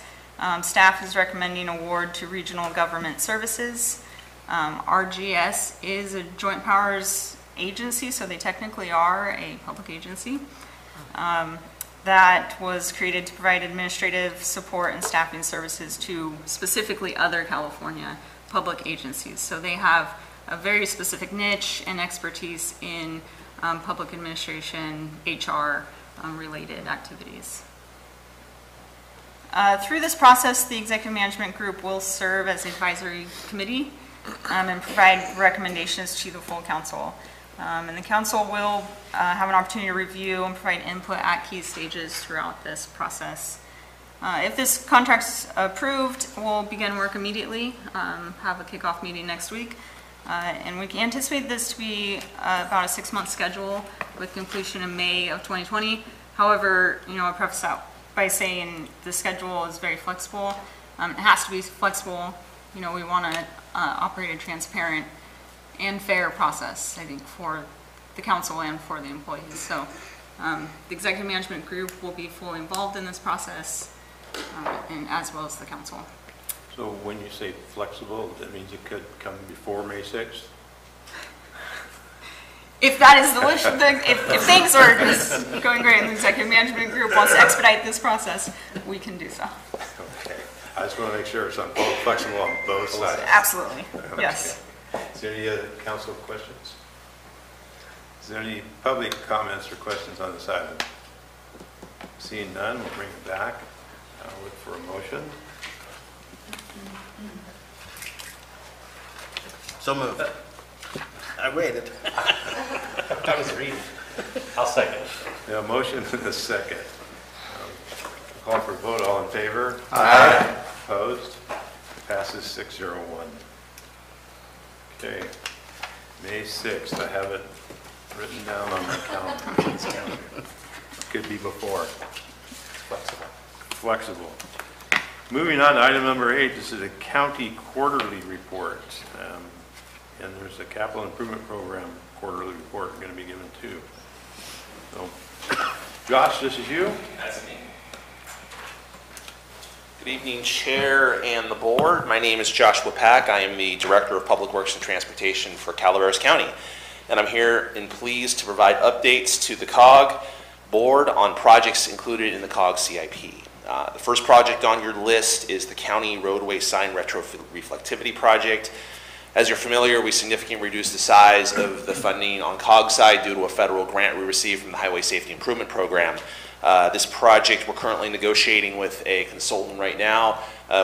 Staff is recommending award to Regional Government Services. RGS is a joint powers agency, so they technically are a public agency. That was created to provide administrative support and staffing services to specifically other California public agencies. So they have a very specific niche and expertise in public administration, HR related activities. Through this process, the executive management group will serve as advisory committee and provide recommendations to the full council. And the council will have an opportunity to review and provide input at key stages throughout this process. If this contract's approved, we'll begin work immediately, have a kickoff meeting next week. And we anticipate this to be about a 6-month schedule with completion in May of 2020. However, I preface that by saying the schedule is very flexible. It has to be flexible. We want to operate a transparent and fair process, I think, for the council and for the employees. So the executive management group will be fully involved in this process, and as well as the council. So when you say flexible, that means it could come before May 6th? If that is the wish, if things are just going great and the executive management group wants to expedite this process, we can do so. Okay. I just want to make sure it's flexible on both sides. Absolutely, Okay. yes. Is there any other council questions? Is there any public comments or questions on this item? Seeing none, we'll bring it back. I'll look for a motion. So moved. I waited. I was reading. I'll second. A motion and a second. Call for a vote. All in favor? Aye. Opposed? Passes 601. Okay. May 6th. I have it written down on my calendar. Could be before. Flexible. Moving on to item number 8. This is a county quarterly report. And there's a capital improvement program quarterly report going to be given too. So, Josh, this is you? That's me. Good evening, Chair and the Board. My name is Joshua Pack. I am the Director of Public Works and Transportation for Calaveras County. And I'm here and pleased to provide updates to the COG Board on projects included in the COG CIP. The first project on your list is the County Roadway Sign Retrofit Reflectivity Project. As you're familiar, we significantly reduced the size of the funding on COG side due to a federal grant we received from the Highway Safety Improvement Program. This project, we're currently negotiating with a consultant right now.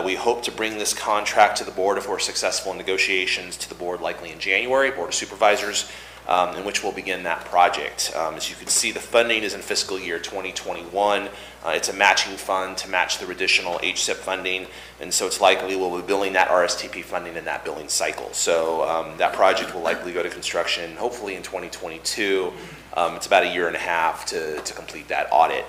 We hope to bring this contract to the board if we're successful in negotiations to the board likely in January, Board of Supervisors. in which we'll begin that project. As you can see, the funding is in fiscal year 2021. It's a matching fund to match the additional HSIP funding, and so it's likely we'll be billing that RSTP funding in that billing cycle. So that project will likely go to construction hopefully in 2022. It's about a year and a half to complete that audit.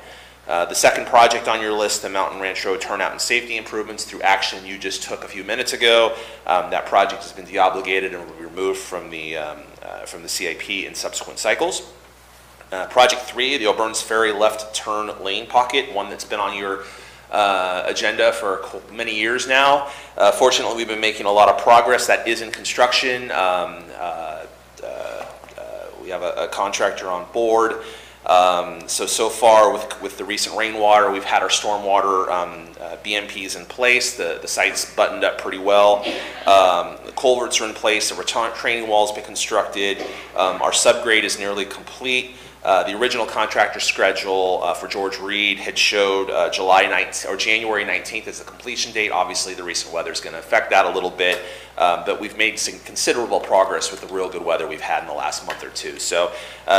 The second project on your list, the Mountain Ranch Road turnout and safety improvements through action you just took a few minutes ago. That project has been deobligated and will be removed from the CIP in subsequent cycles. Project 3, the O'Burns Ferry left turn lane pocket, one that's been on your agenda for many years now. Fortunately, we've been making a lot of progress. That is in construction. We have a contractor on board. So far with the recent rainwater, we've had our stormwater BMPs in place. The site's buttoned up pretty well. The culverts are in place. The retaining wall's been constructed. Our subgrade is nearly complete. The original contractor schedule for George Reed had showed January 19th as the completion date. Obviously, the recent weather is going to affect that a little bit, but we've made some considerable progress with the real good weather we've had in the last month or two. So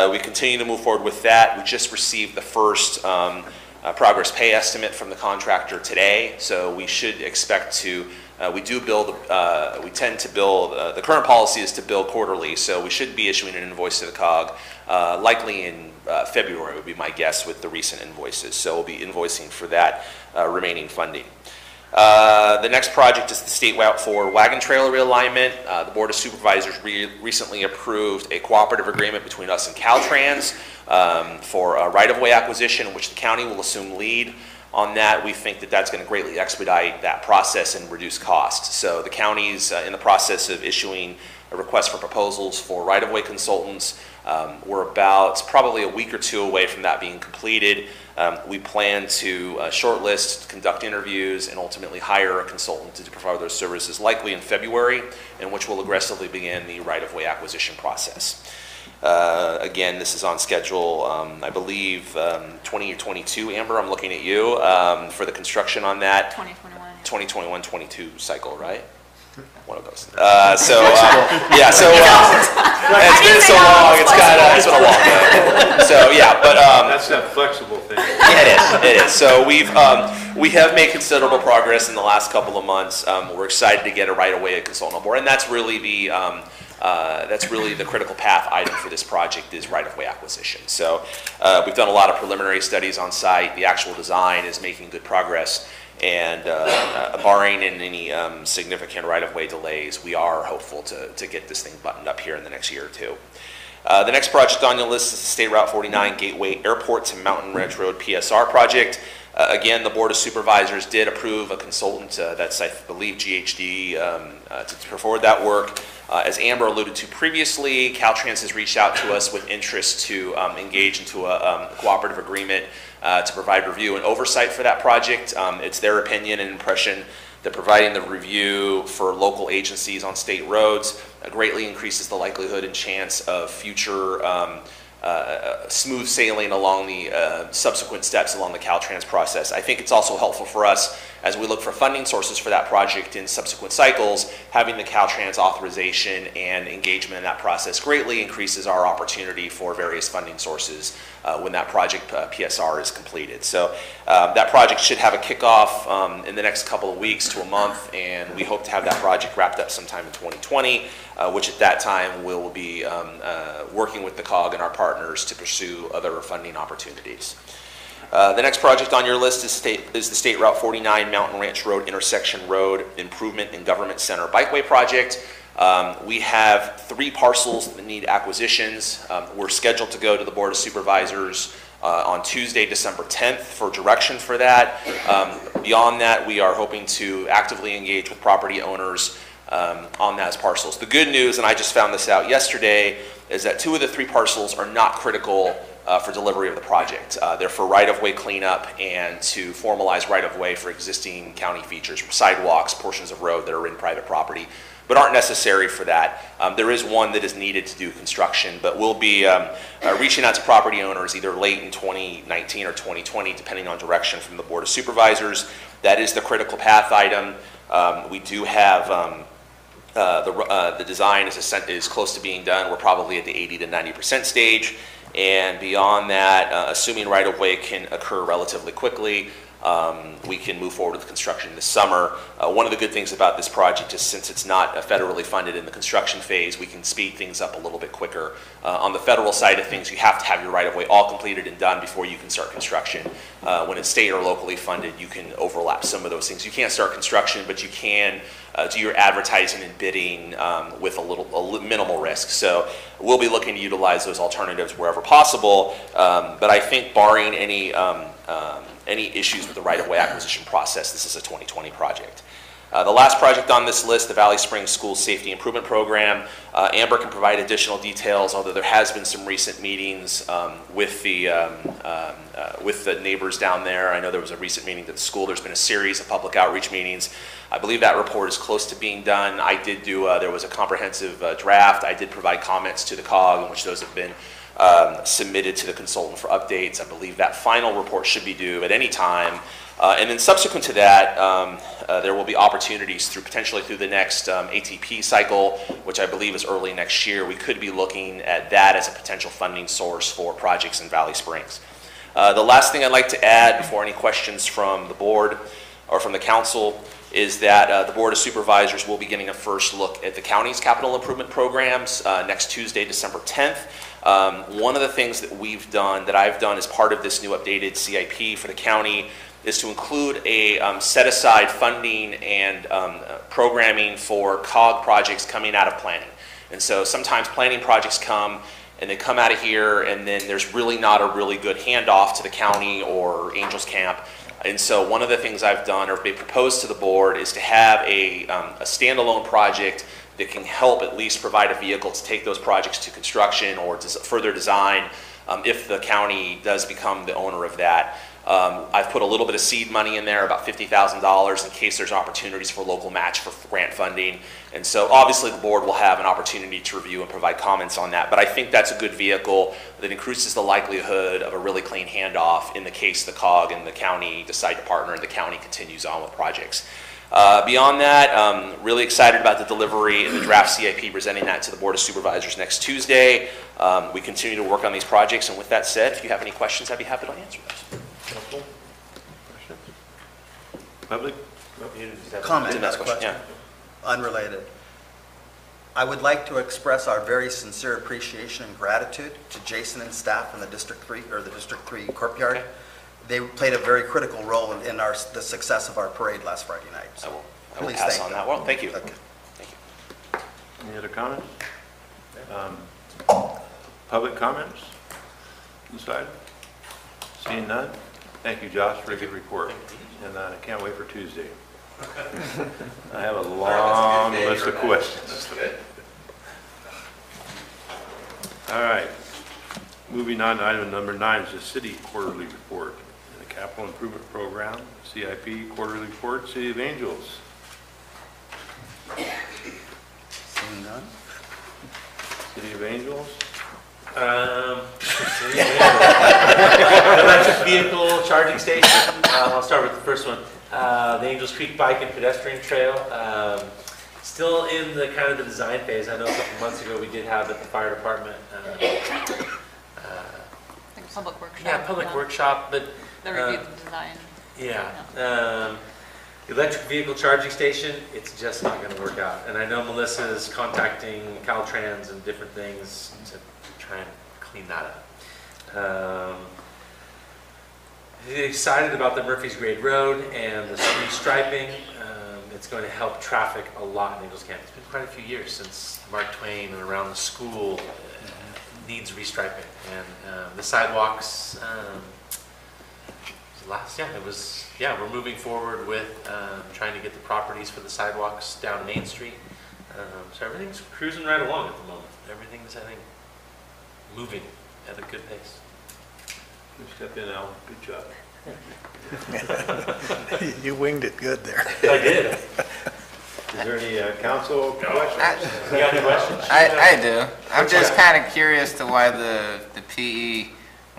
we continue to move forward with that. We just received the first progress pay estimate from the contractor today, so we should expect to. We tend to bill, the current policy is to bill quarterly, so we should be issuing an invoice to the COG likely in February would be my guess with the recent invoices. So we'll be invoicing for that remaining funding. The next project is the State Route 4 wagon trailer realignment. The Board of Supervisors recently approved a cooperative agreement between us and Caltrans for a right-of-way acquisition in which the county will assume lead. On that, we think that that's going to greatly expedite that process and reduce costs. So the county's in the process of issuing a request for proposals for right-of-way consultants. We're about probably a week or two away from that being completed. We plan to shortlist, conduct interviews, and ultimately hire a consultant to provide those services likely in February, in which we'll aggressively begin the right-of-way acquisition process. Again, this is on schedule, I believe, 2022. Amber, I'm looking at you for the construction on that. 2021, 22 cycle, right? One of those. Yeah, so it's been so long. It's been a long time. So yeah, but That's that flexible thing. yeah, it is. So we have made considerable progress in the last couple of months. We're excited to get a right-of-way consultant on board, and that's really the critical path item for this project is right-of-way acquisition. So we've done a lot of preliminary studies on site. The actual design is making good progress, and barring any significant right-of-way delays, we are hopeful to get this thing buttoned up here in the next year or two. The next project on your list is the State Route 49 Gateway Airport to Mountain Ranch Road PSR project. Again, the Board of Supervisors did approve a consultant, that's I believe GHD, to forward that work. As Amber alluded to previously, Caltrans has reached out to us with interest to engage into a cooperative agreement to provide review and oversight for that project. It's their opinion and impression that providing the review for local agencies on state roads greatly increases the likelihood and chance of future smooth sailing along the subsequent steps along the Caltrans process. I think it's also helpful for us as we look for funding sources for that project in subsequent cycles. Having the Caltrans authorization and engagement in that process greatly increases our opportunity for various funding sources when that project PSR is completed. So that project should have a kickoff in the next couple of weeks to a month, and we hope to have that project wrapped up sometime in 2020, which at that time we'll be working with the COG and our partners to pursue other funding opportunities. The next project on your list is the State Route 49 Mountain Ranch Road Intersection Road Improvement and Government Center Bikeway Project. We have 3 parcels that need acquisitions. We're scheduled to go to the Board of Supervisors on Tuesday, December 10th for direction for that. Beyond that, we are hoping to actively engage with property owners on those parcels. The good news, and I just found this out yesterday, is that 2 of the 3 parcels are not critical for delivery of the project. They're for right-of-way cleanup and to formalize right-of-way for existing county features, sidewalks, portions of road that are in private property, but aren't necessary for that. There is one that is needed to do construction, but we'll be reaching out to property owners either late in 2019 or 2020, depending on direction from the Board of Supervisors. That is the critical path item. We do have The design is close to being done. We're probably at the 80 to 90% stage. And beyond that, assuming right-of-way can occur relatively quickly, we can move forward with construction this summer. One of the good things about this project is since it's not federally funded in the construction phase, we can speed things up a little bit quicker. On the federal side of things, you have to have your right-of-way all completed and done before you can start construction. When it's state or locally funded, you can overlap some of those things. You can't start construction, but you can do your advertising and bidding with a minimal risk. So we'll be looking to utilize those alternatives wherever possible. But I think barring any issues with the right-of-way acquisition process, this is a 2020 project. The last project on this list, the Valley Springs School Safety Improvement Program. Amber can provide additional details, although there has been some recent meetings with the neighbors down there. I know there was a recent meeting at the school. There's been a series of public outreach meetings. I believe that report is close to being done. I did do, there was a comprehensive draft. I did provide comments to the COG, in which those have been submitted to the consultant for updates. I believe that final report should be due at any time. And then subsequent to that, there will be opportunities potentially through the next ATP cycle, which I believe is early next year. We could be looking at that as a potential funding source for projects in Valley Springs. The last thing I'd like to add before any questions from the board or from the council is that the Board of Supervisors will be getting a first look at the county's capital improvement programs next Tuesday, December 10th. One of the things that I've done as part of this new updated CIP for the county is to include a set-aside funding and programming for COG projects coming out of planning. And so sometimes planning projects come and they come out of here and then there's really not a really good handoff to the county or Angels Camp. And so one of the things I've done or proposed to the board is to have a standalone project that can help at least provide a vehicle to take those projects to construction or to further design if the county does become the owner of that. I've put a little bit of seed money in there, about $50,000 in case there's opportunities for local match for grant funding. And so obviously the board will have an opportunity to review and provide comments on that. But I think that's a good vehicle that increases the likelihood of a really clean handoff in the case the COG and the county decide to partner and the county continues on with projects. Beyond that, really excited about the delivery and the draft CIP, presenting that to the Board of Supervisors next Tuesday. We continue to work on these projects, and with that said, if you have any questions, I'd be happy to answer those. Council? Questions? Public? Comment, not a question, question. Unrelated. I would like to express our very sincere appreciation and gratitude to Jason and staff in the District 3 courtyard. Okay. They played a very critical role in the success of our parade last Friday night. So I will please pass thank on them. that. Well, thank you. Okay. Thank you. Any other comments? Public comments? Inside? Seeing none? Thank you, Josh, for a good report. And I can't wait for Tuesday. I have a long list of questions. All right. Moving on to item number 9 is the city quarterly report. The capital improvement program, CIP quarterly report, City of Angels. Seeing none? City of Angels. Electric vehicle charging station. I'll start with the first one. The Angels Creek Bike and Pedestrian Trail. Still in the kind of the design phase. I know a couple months ago we did have at the fire department. Like public workshop. Yeah, public workshop, but They reviewed the design. yeah. Electric vehicle charging station, it's just not going to work out. And I know Melissa is contacting Caltrans and different things to try and clean that up. Excited about the Murphy's Grade Road and the restriping. It's going to help traffic a lot in Angels Camp. It's been quite a few years since Mark Twain and around the school needs restriping. And the sidewalks, we're moving forward with trying to get the properties for the sidewalks down Main Street. So everything's cruising right along at the moment. Everything's, I think, moving at a good pace. You stepped in, Al. Good job. You winged it good there. I did. Is there any council questions? You got any questions? I do. I'm just kind of curious to why the PE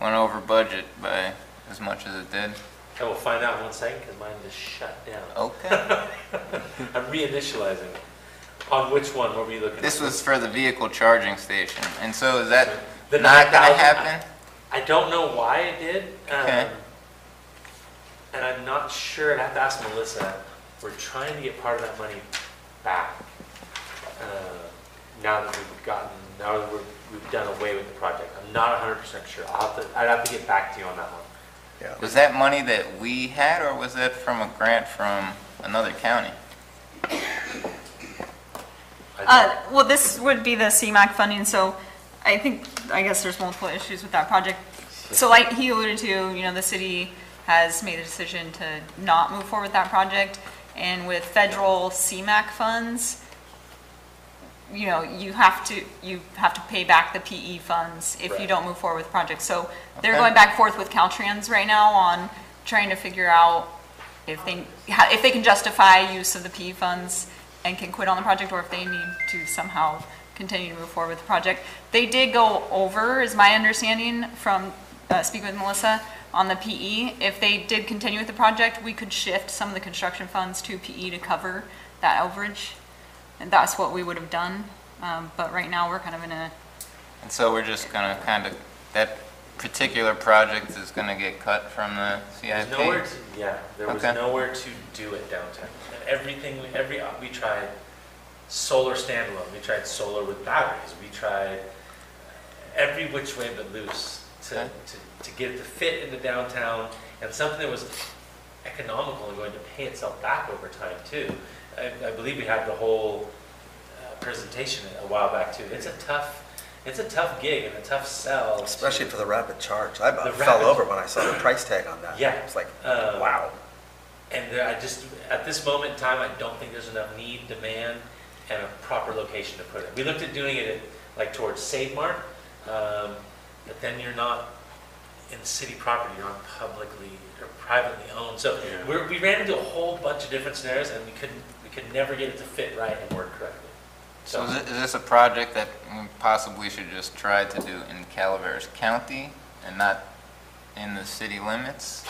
went over budget by as much as it did. I will find out in 1 second because mine just shut down. Okay. I'm reinitializing. On which one? What were you looking at? This was for the vehicle charging station, and so is that The not gonna 9,000? happen? I don't know why it did. Okay. And I'm not sure, I'd have to ask Melissa. We're trying to get part of that money back. Now that we've done away with the project. I'm not 100% sure. I'd have to get back to you on that one. Was that money that we had, or was that from a grant from another county? Well, this would be the CMAQ funding, so I guess there's multiple issues with that project. So like he alluded to, the city has made the decision to not move forward with that project. And with federal CMAQ funds, you have to pay back the PE funds if you don't move forward with the project. So they're going back and forth with Caltrans right now on trying to figure out if they can justify use of the PE funds and can quit on the project, or if they need to somehow continue to move forward with the project. They did go over, is my understanding from speaking with Melissa, on the PE. If they did continue with the project, we could shift some of the construction funds to PE to cover that overage. And that's what we would have done. But right now, we're kind of in a... And so we're just gonna that particular project is gonna get cut from the CIP? There was nowhere to do it downtown. And we tried solar standalone, we tried solar with batteries, we tried every which way but loose to get it to fit into downtown, and something that was economical and going to pay itself back over time too. I believe we had the whole presentation a while back too. It's a tough gig and a tough sell. Especially for the rapid charge. I about fell over when I saw the price tag on that. Yeah. It's like, wow. And at this moment in time, I don't think there's enough need, demand, and a proper location to put it. We looked at doing it towards Save Mart, but then you're not in city property, you're on publicly or privately owned. So we ran into a whole bunch of different scenarios, and we could never get it to fit right and work correctly. So is this a project that we possibly should just try to do in Calaveras County and not in the city limits?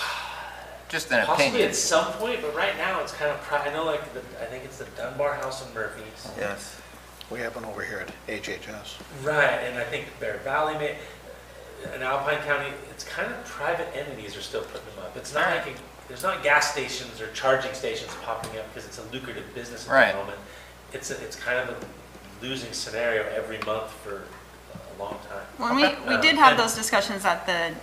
Just an Possibly opinion. at some point, but right now it's kind of, I know I think it's the Dunbar House in Murphy's. Yes. We have one over here at HHS. Right, and I think Bear Valley, in Alpine County, it's kind of private entities are still putting them up. It's not there's not gas stations or charging stations popping up because it's a lucrative business at the moment. It's kind of a losing scenario every month for a long time. Well, we did have those discussions at the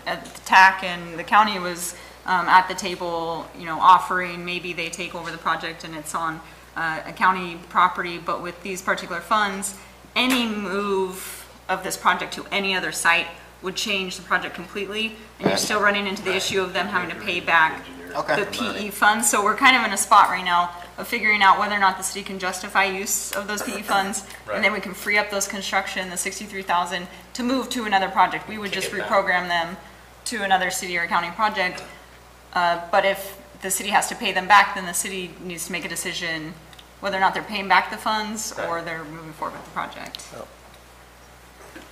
TAC, and the county was at the table, offering maybe they take over the project and it's on a county property, but with these particular funds, any move of this project to any other site would change the project completely, and you're still running into the issue of them having to pay back the PE funds. So we're kind of in a spot right now of figuring out whether or not the city can justify use of those PE funds, and then we can free up those construction, the $63,000, to move to another project. We would just reprogram them to another city or county project. But if the city has to pay them back, then the city needs to make a decision whether or not they're paying back the funds or they're moving forward with the project. Oh.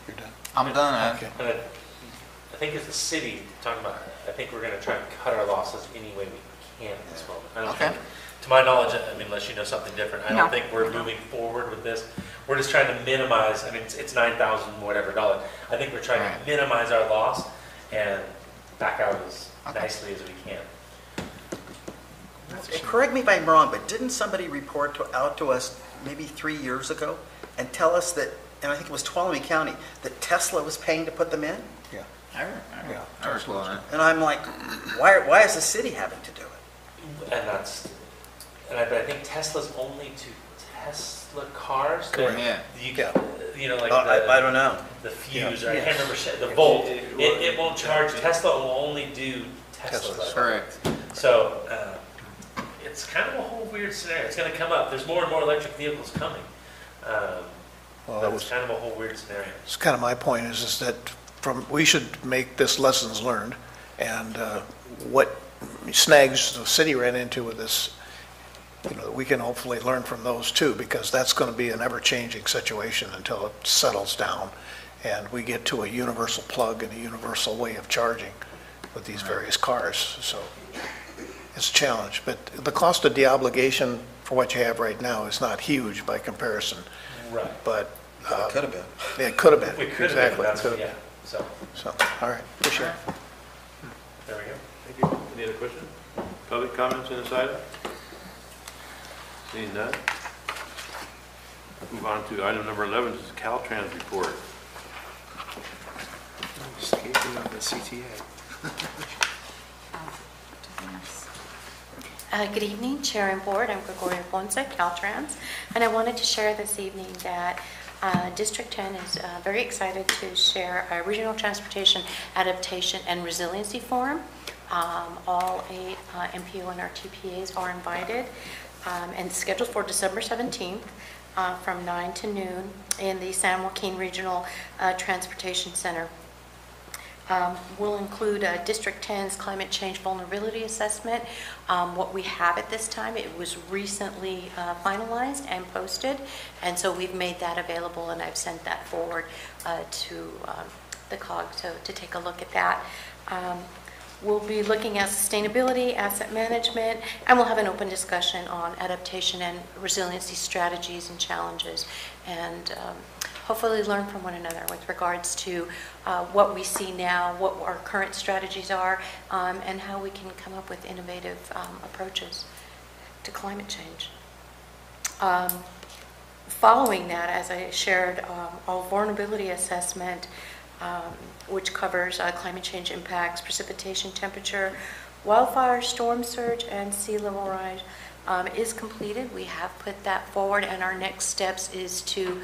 You're done? I'm done. Okay. And I think as a city, I think we're going to try and cut our losses any way we can at this moment. I don't think, to my knowledge, unless you know something different, I don't think we're moving forward with this. We're just trying to minimize, it's $9,000 whatever dollars. I think we're trying to minimize our loss and back out as nicely as we can. Correct me if I'm wrong, but didn't somebody report out to us maybe 3 years ago and tell us that, and I think it was Tuolumne County, that Tesla was paying to put them in? Yeah. I recall that. And I'm like, why is the city having to do it? And I think Tesla's only to Tesla cars. Correct. I don't know. The fuse, or I can't remember, the volt. It won't charge. Tesla will only do Tesla. Correct. So it's kind of a whole weird scenario. It's going to come up. There's more and more electric vehicles coming. But it's kind of a whole weird scenario. It's kind of my point is that we should make this lessons learned, and what snags the city ran into with this, we can hopefully learn from those too, because that's going to be an ever-changing situation until it settles down and we get to a universal plug and a universal way of charging with these various cars. So it's a challenge, but the cost of deobligation for what you have right now is not huge by comparison, Right. but It could have been. it could have been. We could have, Exactly. that's, Could have yeah, so, been. So, all right, appreciate it. there we go. Thank you. Any other questions? Public comments on this item? Seeing none. Move on to item number 11, this is Caltrans report. Escaping of the CTA. Good evening, Chair and Board. I'm Gregoria Ponce, Caltrans, and I wanted to share this evening that District 10 is very excited to share a Regional Transportation Adaptation and Resiliency Forum. All 8 MPO and RTPAs are invited and scheduled for December 17th from 9 to noon in the San Joaquin Regional Transportation Center. Will include District 10's climate change vulnerability assessment. What we have at this time, it was recently finalized and posted, and so we've made that available, and I've sent that forward to the COG to take a look at that. We'll be looking at sustainability, asset management, and we'll have an open discussion on adaptation and resiliency strategies and challenges, and hopefully learn from one another with regards to what we see now, what our current strategies are, and how we can come up with innovative approaches to climate change. Following that, as I shared, our vulnerability assessment, which covers climate change impacts, precipitation, temperature, wildfire, storm surge, and sea level rise, is completed. We have put that forward, and our next steps is to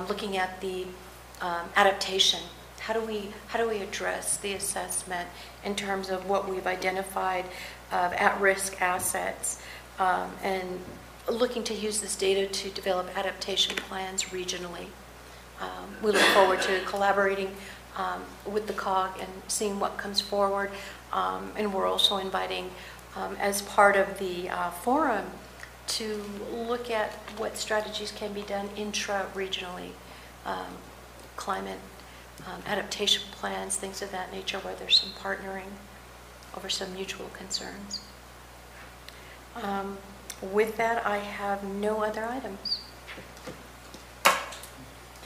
looking at the adaptation. How do we address the assessment in terms of what we've identified of at-risk assets, and looking to use this data to develop adaptation plans regionally. We look forward to collaborating with the COG and seeing what comes forward, and we're also inviting, as part of the forum, to look at what strategies can be done intra-regionally, climate adaptation plans, things of that nature, where there's some partnering over some mutual concerns. With that, I have no other items.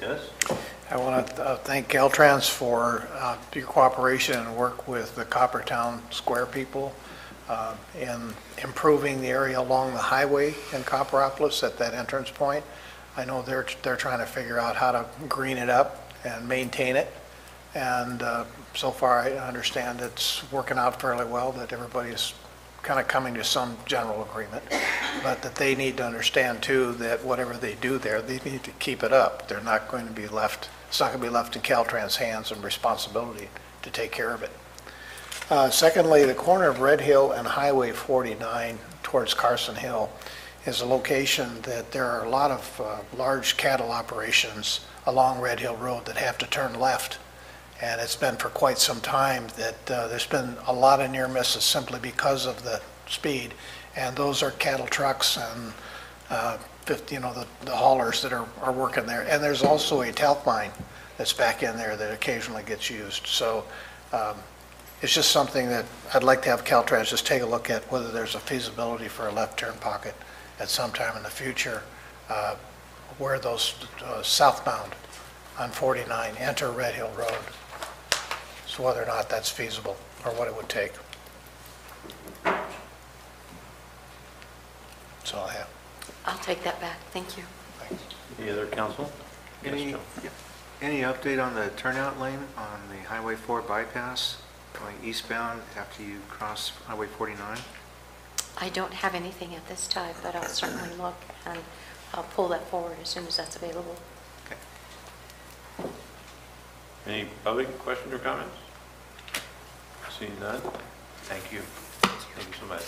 Yes? I want to thank Caltrans for your cooperation and work with the Coppertown Square people in improving the area along the highway in Copperopolis at that entrance point. I know they're trying to figure out how to green it up and maintain it. And so far, I understand it's working out fairly well, that everybody's kind of coming to some general agreement, but that they need to understand too that whatever they do there, they need to keep it up. They're not going to be left, it's not going to be left in Caltrans' hands and responsibility to take care of it. Secondly, the corner of Red Hill and Highway 49 towards Carson Hill is a location that there are a lot of large cattle operations along Red Hill Road that have to turn left. And it's been for quite some time that there's been a lot of near misses simply because of the speed. And those are cattle trucks and the haulers that are working there. And there's also a talc mine that's back in there that occasionally gets used. So it's just something that I'd like to have Caltrans just take a look at, whether there's a feasibility for a left turn pocket at some time in the future where those southbound on 49 enter Red Hill Road. So whether or not that's feasible or what it would take. That's all I have. I'll take that back. Thank you. Thanks. Any other council? Any Yes, Joe. any update on the turnout lane on the Highway 4 bypass going eastbound after you cross Highway 49? I don't have anything at this time, but I'll certainly look, and I'll pull that forward as soon as that's available. Okay. Any public questions or comments? Seeing none, thank you. Thank you so much.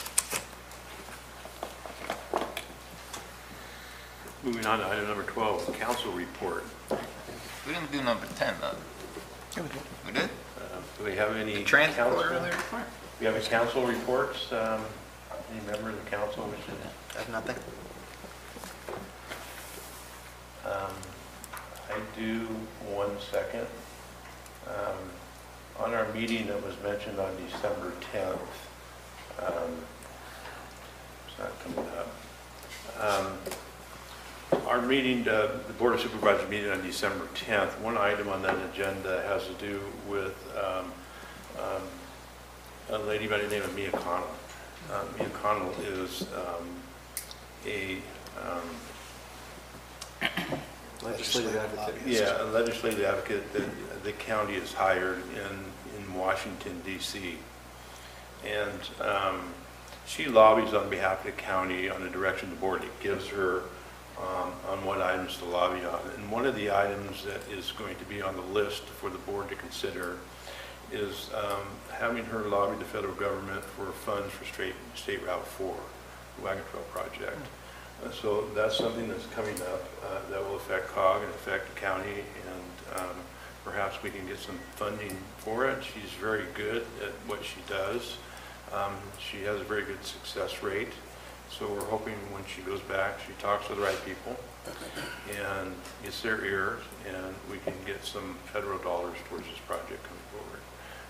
Moving on to item number 12, council report. We didn't do number 10, though. We did? Do we have any? Transport council- earlier report? We have any council reports? Any member of the council wishes? I have nothing. I do, 1 second. On our meeting that was mentioned on December 10th, it's not coming up. Our meeting, the Board of Supervisors meeting on December 10th, one item on that agenda has to do with a lady by the name of Mia Connell. Mia Connell is a Legislative advocate. yeah, a legislative advocate that the county has hired in Washington, D.C. And she lobbies on behalf of the county on the direction the board gives her on what items to lobby on. And one of the items that is going to be on the list for the board to consider is having her lobby the federal government for funds for State Route 4, the Wagon Trail project. So that's something that's coming up that will affect COG and affect the county, and perhaps we can get some funding for it. She's very good at what she does. She has a very good success rate. So we're hoping when she goes back, she talks to the right people and gets their ears, and we can get some federal dollars towards this project coming forward.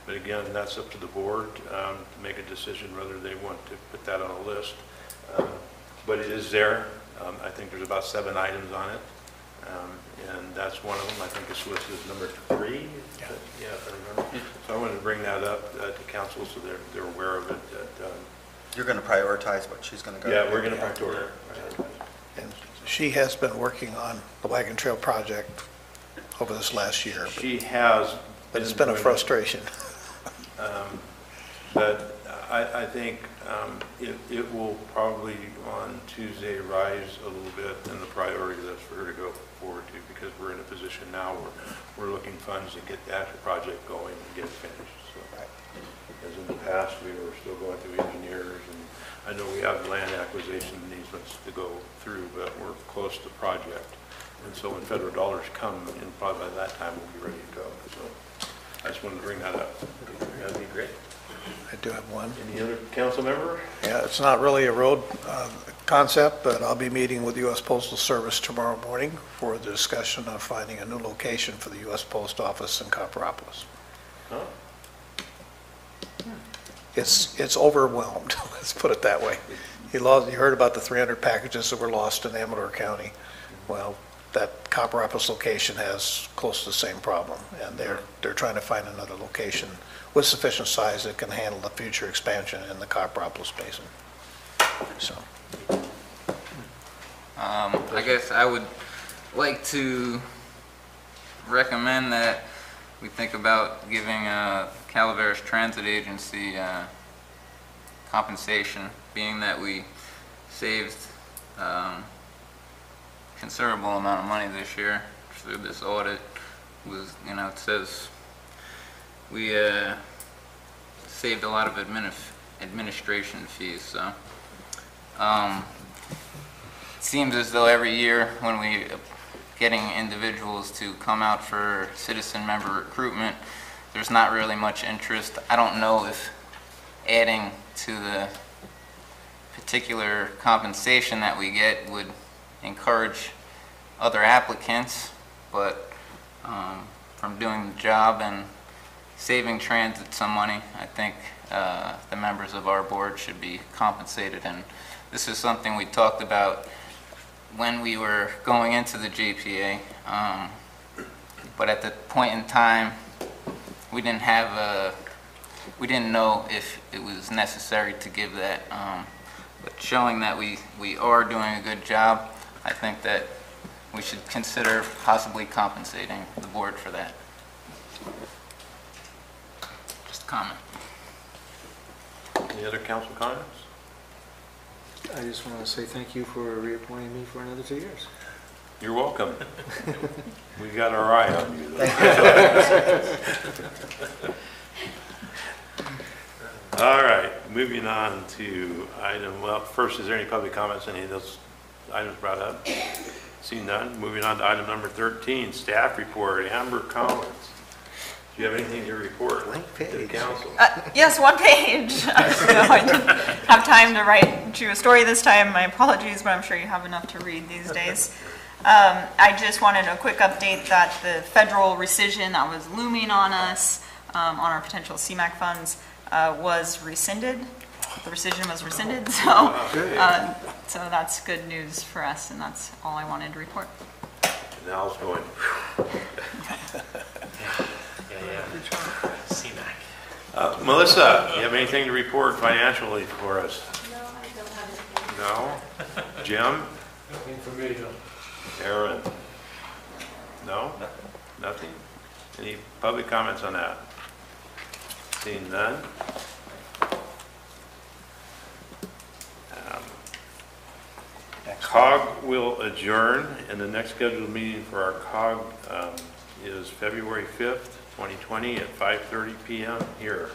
But again, that's up to the board to make a decision whether they want to put that on a list. But it is there. I think there's about 7 items on it. And that's one of them. I think it's listed as number 3. Yeah, if I remember. So I wanted to bring that up to council so they're aware of it. That, You're going to prioritize what she's going to go. yeah, we're going to prioritize. And she has been working on the Wagon Trail project over this last year. She has. But it's been a frustration. But I think it will probably on Tuesday rise a little bit in the priority list for her to go forward to, because we're in a position now where we're looking funds to get the actual project going and get it finished. So, as in the past, we were still going through engineers, and I know we have land acquisition easements to go through, but we're close to project. And so when federal dollars come, and probably by that time we'll be ready to go. So I just wanted to bring that up. That'd be great. I do have one. Any other council member? Yeah, it's not really a road concept, but I'll be meeting with U.S. Postal Service tomorrow morning for the discussion of finding a new location for the U.S. Post Office in Copperopolis. Huh? It's overwhelmed, let's put it that way. You heard about the 300 packages that were lost in Amador County. Well, that Copperopolis location has close to the same problem, and they're trying to find another location with sufficient size that can handle the future expansion in the Copperopolis basin. So, I guess I would like to recommend that we think about giving Calaveras Transit Agency compensation, being that we saved considerable amount of money this year through this audit. Was, it says we saved a lot of administration fees. So it seems as though every year when we getting individuals to come out for citizen member recruitment, there's not really much interest. I don't know if adding to the particular compensation that we get would encourage other applicants, but from doing the job and saving transit some money, I think the members of our board should be compensated. And this is something we talked about when we were going into the JPA, but at the point in time, we didn't know if it was necessary to give that. But showing that we are doing a good job, I think that we should consider possibly compensating the board for that. Just a comment. Any other council comments? I just want to say thank you for reappointing me for another 2 years. You're welcome. We got our eye on you. All right, moving on to well, first, is there any public comments on any of those items brought up? See none. Moving on to item number 13, staff report. Amber Collins, do you have anything to report to the council? Yes, 1 page. So I didn't have time to write you a story this time. My apologies, but I'm sure you have enough to read these days. I just wanted a quick update that the federal rescission that was looming on us on our potential CMAQ funds was rescinded. the rescission was rescinded, so, so that's good news for us, and that's all I wanted to report. Now it's going. Yeah. CMAC. Melissa, you have anything to report financially for us? No, I don't have anything. No? Jim? Nothing for me, no. Aaron? No? Nothing? Any public comments on that? Seeing none? COG will adjourn, and the next scheduled meeting for our COG is February 5th, 2020 at 5:30 PM here.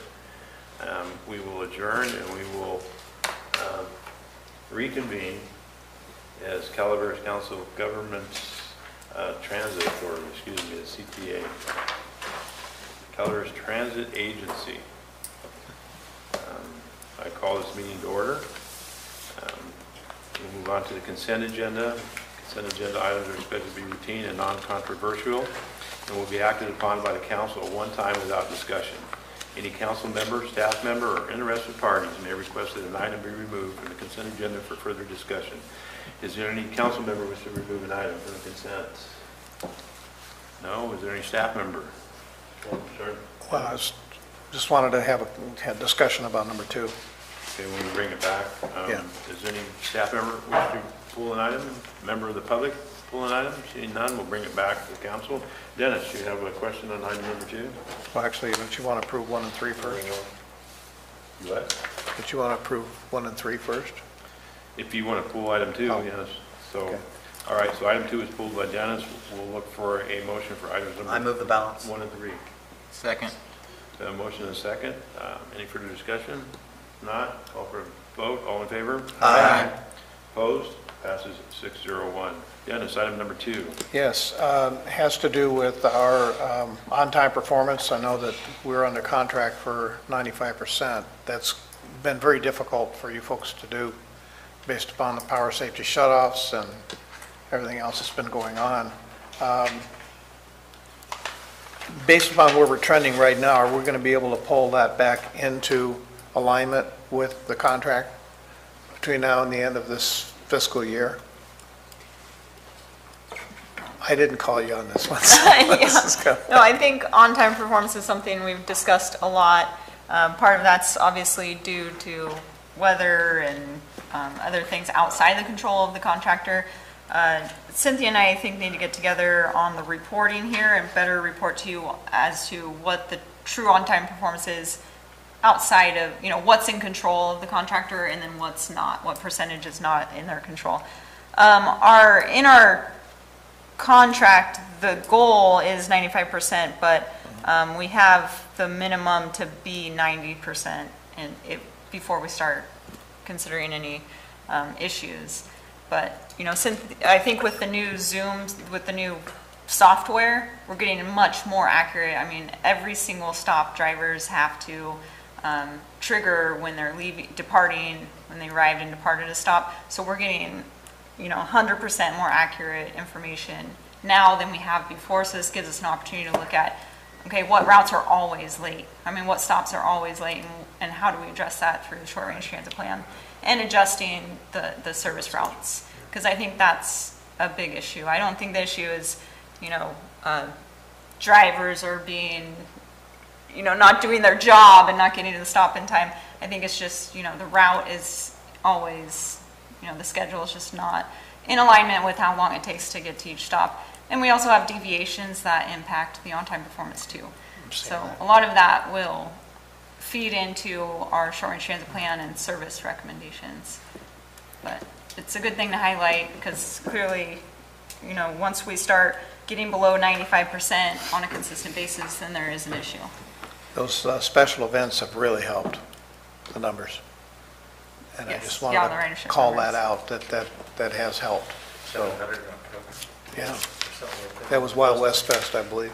We will adjourn and we will reconvene as Calaveras Council of Governments Transit Authority, excuse me, the CTA. Calaveras Transit Agency. I call this meeting to order. We'll move on to the consent agenda. Consent agenda items are expected to be routine and non-controversial and will be acted upon by the council at one time without discussion. Any council member, staff member, or interested parties may request that an item be removed from the consent agenda for further discussion. Is there any council member who wishes to remove an item from the consent? No? Is there any staff member? Well, I just wanted to have a discussion about number 2. Okay, when we bring it back. Yeah. Is there any staff member who wishes to pull an item? Member of the public pull an item? Seeing none, we'll bring it back to the council. Dennis, you have a question on item number 2? Well, actually, don't you want to approve 1 and 3 first? What? Don't you want to approve 1 and 3 first? If you want to pull item 2, Oh. yes. So, Okay. all right, so item 2 is pulled by Dennis. We'll look for a motion for items I number move the balance. 1 and 3. Second. A motion and a second. Any further discussion? Not, call for a vote. All in favor? Aye. Opposed? Passes 601. Dennis, item number 2. Yes, has to do with our on-time performance. I know that we're under contract for 95%. That's been very difficult for you folks to do based upon the power safety shutoffs and everything else that's been going on. Based upon where we're trending right now, are we going to be able to pull that back into alignment with the contract between now and the end of this fiscal year? I didn't call you on this one. Yeah. No, I think on-time performance is something we've discussed a lot. Part of that's obviously due to weather and other things outside the control of the contractor. Cynthia and I think need to get together on the reporting here and better report to you as to what the true on-time performance is outside of, what's in control of the contractor and then what's not, what percentage is not in their control. In our contract, the goal is 95%, but we have the minimum to be 90% before we start considering any issues. But, I think with the new Zooms, with the new software, we're getting much more accurate. I mean, every single stop drivers have to trigger when they're departing, when they arrived and departed a stop. So we're getting, 100% more accurate information now than we have before. So this gives us an opportunity to look at, okay, what routes are always late? I mean, what stops are always late, and how do we address that through the short range transit plan and adjusting the service routes? Because I think that's a big issue. I don't think the issue is, drivers are being, not doing their job and not getting to the stop in time. I think it's just, the route is always, the schedule is just not in alignment with how long it takes to get to each stop. And we also have deviations that impact the on-time performance too. So a lot of that will feed into our short range transit plan and service recommendations. But it's a good thing to highlight because clearly, once we start getting below 95% on a consistent basis, then there is an issue. Those special events have really helped the numbers. And Yes. I just Yeah, wanted the to ridership call numbers. that out, that has helped. So, 700 in October. yeah, Or something like that. that was Wild West Fest, I believe.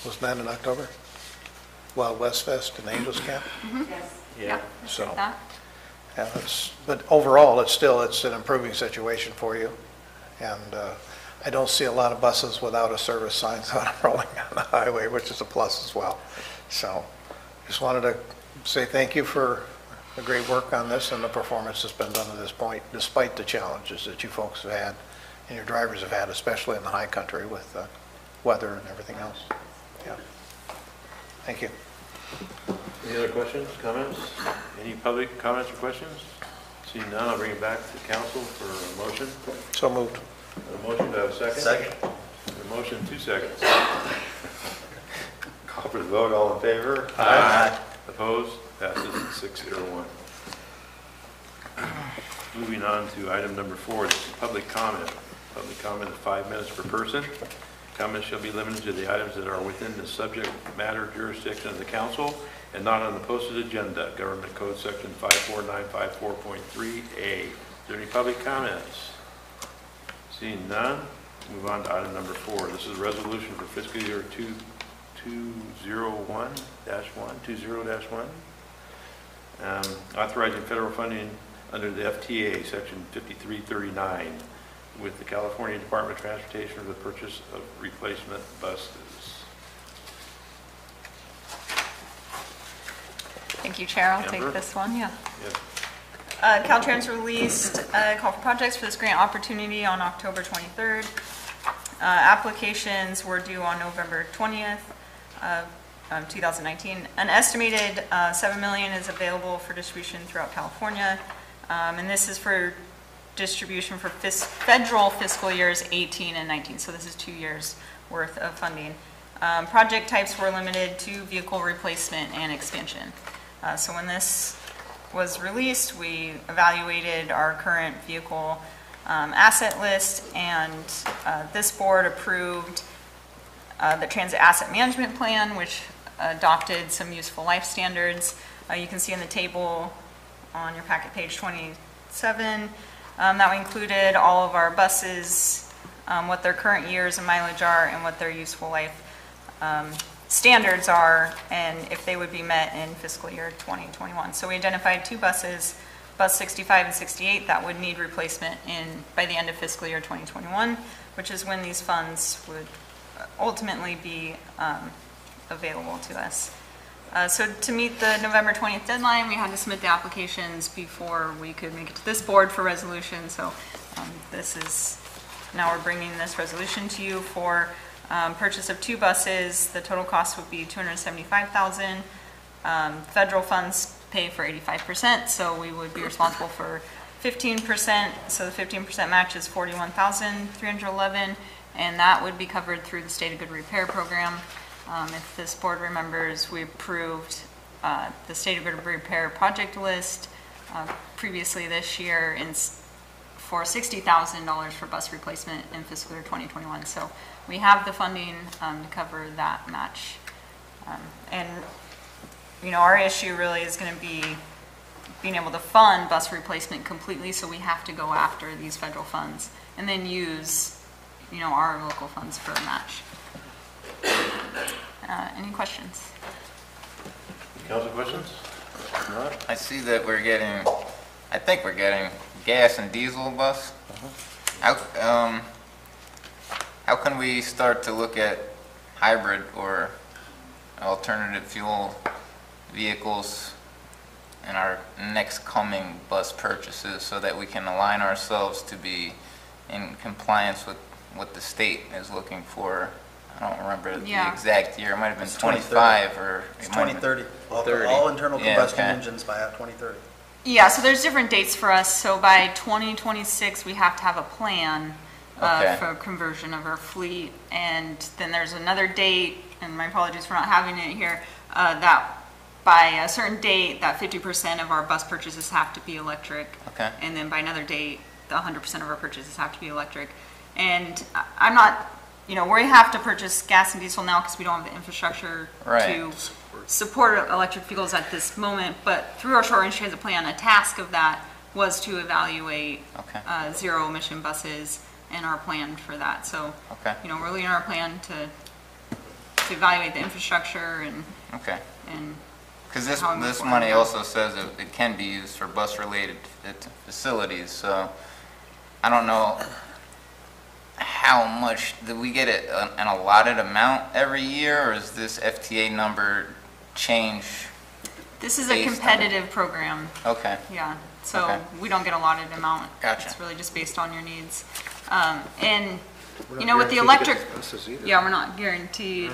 Wasn't that in October? Wild West Fest in Angels Camp? Yeah. So, That. yeah, but overall, it's an improving situation for you. And I don't see a lot of buses without a service sign on them rolling on the highway, which is a plus as well. So just wanted to say thank you for the great work on this and the performance that's been done to this point, despite the challenges that you folks have had and your drivers have had, especially in the high country with weather and everything else. Yeah. Thank you. Any other questions, comments? Any public comments or questions? Seeing none, I'll bring it back to council for a motion. So moved. A motion, do I have a second? Second. A motion, 2 seconds. Call for the vote, all in favor? Aye. Opposed? Passes 601. Moving on to item number 4, this is public comment. Public comment is 5 minutes per person. Comments shall be limited to the items that are within the subject matter jurisdiction of the council and not on the posted agenda, Government Code Section 54954.3A. Is there any public comments? Seeing none, move on to item number 4. This is a resolution for fiscal year 20-1, authorizing federal funding under the FTA, Section 5339, with the California Department of Transportation for the purchase of replacement buses. Thank you, Chair. I'll Amber? take this one, yeah. Yes. Caltrans released a call for projects for this grant opportunity on October 23rd. Applications were due on November 20th, 2019. An estimated $7 million is available for distribution throughout California, and this is for distribution for federal fiscal years 18 and 19. So this is 2 years worth of funding. Project types were limited to vehicle replacement and expansion. So when this was released, we evaluated our current vehicle asset list, and this board approved the Transit Asset Management Plan, which adopted some useful life standards. You can see in the table on your packet, page 27, that included all of our buses, what their current years and mileage are, and what their useful life standards are, and if they would be met in fiscal year 2021. So we identified 2 buses, bus 65 and 68, that would need replacement by the end of fiscal year 2021, which is when these funds would ultimately be available to us. So to meet the November 20th deadline, we had to submit the applications before we could make it to this board for resolution. So now we're bringing this resolution to you for purchase of 2 buses. The total cost would be $275,000. Federal funds pay for 85%, so we would be responsible for 15%. So the 15% match is $41,311, and that would be covered through the State of Good Repair program. If this board remembers, we approved the State of Good Repair project list previously this year for $60,000 for bus replacement in fiscal year 2021. So we have the funding to cover that match. And our issue really is going to be being able to fund bus replacement completely, so we have to go after these federal funds and then use our local funds for a match. Any questions? Council questions? If not, I see that I think we're getting gas and diesel bus. How can we start to look at hybrid or alternative fuel vehicles in our next coming bus purchases so that we can align ourselves to be in compliance with what the state is looking for? I don't remember the exact year. It might have been 25 or... It's 2030. 30. All internal combustion okay. engines by 2030. Yeah, so there's different dates for us. So by 2026, we have to have a plan Okay. for conversion of our fleet. And then there's another date, and my apologies for not having it here, that by a certain date, that 50% of our bus purchases have to be electric. Okay. And then by another date, the 100% of our purchases have to be electric. And I'm not, we have to purchase gas and diesel now because we don't have the infrastructure to support electric vehicles at this moment. But through our short-range transit plan, a task of that was to evaluate zero emission buses and our plan for that. So, we're leading our plan to evaluate the infrastructure and because this money also says it can be used for bus-related facilities. So I don't know how much, do we get an allotted amount every year, or is this FTA number change This is a based on- competitive program, Okay, yeah. So Okay. we don't get allotted amount. Gotcha. It's really just based on your needs. And, We're you not know, with the guaranteed to electric, get these buses either. yeah, we're not guaranteed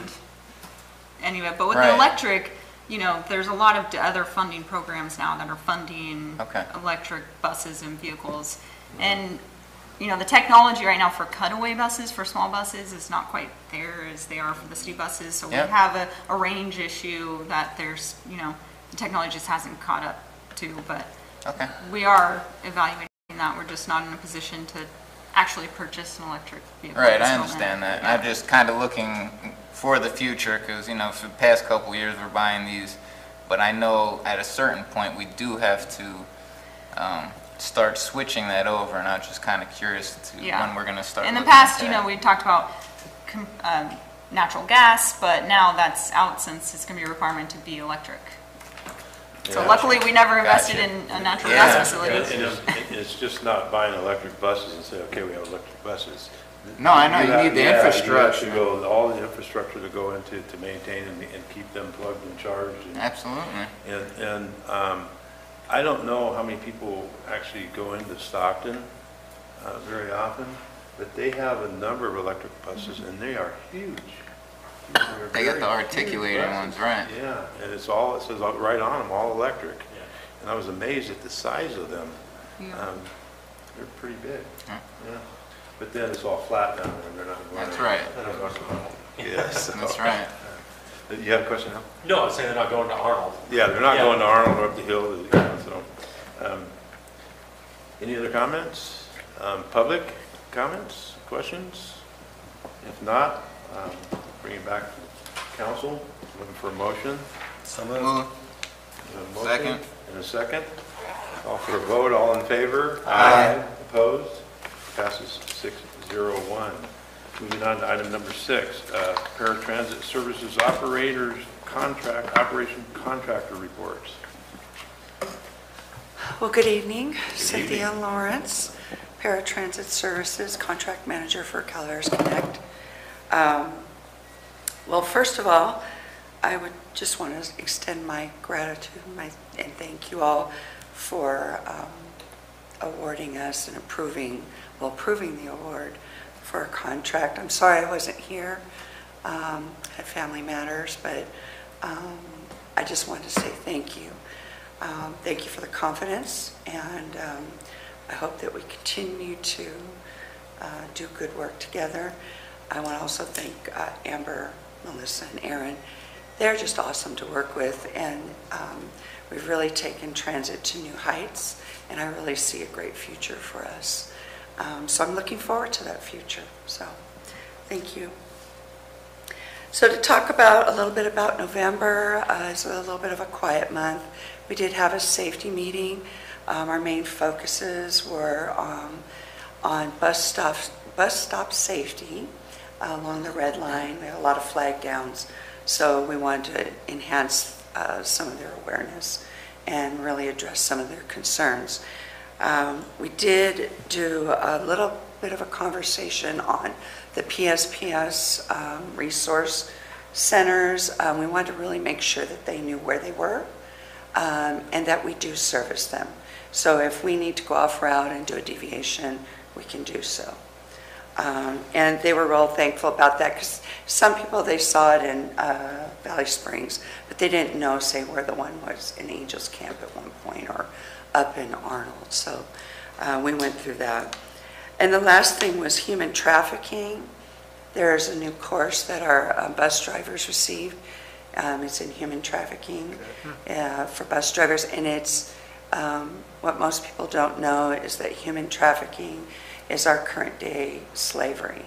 any of it. But with the Right. electric, you know, there's a lot of other funding programs now that are funding Okay. electric buses and vehicles. And, you know, the technology right now for cutaway buses, for small buses, is not quite there as they are for the city buses. So we Yep. have a range issue that there's, you know, the technology just hasn't caught up to. But okay. we are evaluating that. We're just not in a position to actually purchase an electric vehicle. Right, at this I moment. understand that. Yeah. I'm just kind of looking for the future because, you know, for the past couple years we're buying these, but I know at a certain point we do have to start switching that over, and I'm just kind of curious to Yeah. when we're going to start. In the looking past, at you that. know, we talked about natural gas, but now that's out since it's going to be a requirement to be electric. So Yeah. luckily, we never invested Gotcha. in a natural Yeah. gas facility. And it's just not buying electric buses and say, okay, we have electric buses. No, I know, you have- need the yeah, infrastructure. You have to go, all the infrastructure to go into, to maintain and keep them plugged and charged. Absolutely. And I don't know how many people actually go into Stockton very often, but they have a number of electric buses, and they are huge. They're They got the very huge articulated buses. ones, right? Yeah, and it's all, it says right on them, all electric. And I was amazed at the size of them. Yeah. They're pretty big. Yeah. Yeah. But then it's all flat down there, and they're not running. That's right. Yes. That's right. You have a question, Al? No, I'm saying they're not going to Arnold. Yeah, they're not Yeah. going to Arnold or up the hill, so. Any other comments? Public comments, questions? If not, bring it back to council, looking for a motion. So moved. Move. A motion Second. And a second. Call for a vote, all in favor? Aye. Opposed? Passes 6-0-1. Moving on to item number 6, paratransit services operators contract, operation contractor reports. Well, good evening. Cynthia evening. Lawrence, Paratransit Services Contract Manager for Calaveras Connect. Well, first of all, I would just want to extend my gratitude and thank you all for awarding us and approving the award for a contract. I'm sorry I wasn't here, had family matters, but I just wanted to say thank you. Thank you for the confidence, and I hope that we continue to do good work together. I want to also thank Amber, Melissa, and Aaron. They're just awesome to work with, and we've really taken transit to new heights, and I really see a great future for us. So I'm looking forward to that future. So thank you. So to talk about a little bit about November, it's a little bit of a quiet month. We did have a safety meeting. Our main focuses were on bus stop safety along the red line. We had a lot of flag downs, so we wanted to enhance some of their awareness and really address some of their concerns. We did do a little bit of a conversation on the PSPS resource centers. We wanted to really make sure that they knew where they were and that we do service them. So if we need to go off route and do a deviation, we can do so. And they were real thankful about that because some people, they saw it in Valley Springs, but they didn't know, say, where the one was in Angels Camp at one point or up in Arnold. So we went through that. And the last thing was human trafficking. There's a new course that our bus drivers received. It's in human trafficking for bus drivers, and it's what most people don't know is that human trafficking is our current day slavery,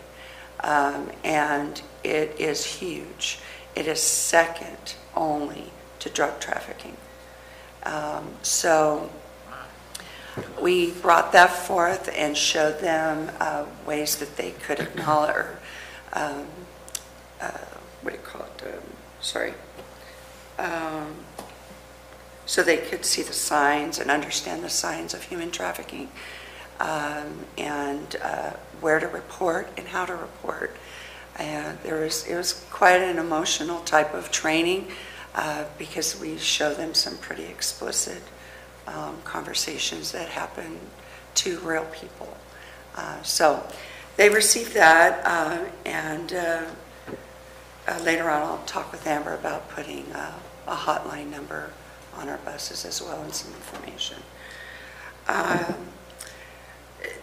and it is huge. It is second only to drug trafficking. So we brought that forth and showed them ways that they could acknowledge, or what do you call it? So they could see the signs and understand the signs of human trafficking, and where to report and how to report. And it was quite an emotional type of training. because we show them some pretty explicit conversations that happen to real people. So they received that, and later on I'll talk with Amber about putting a hotline number on our buses as well and some information.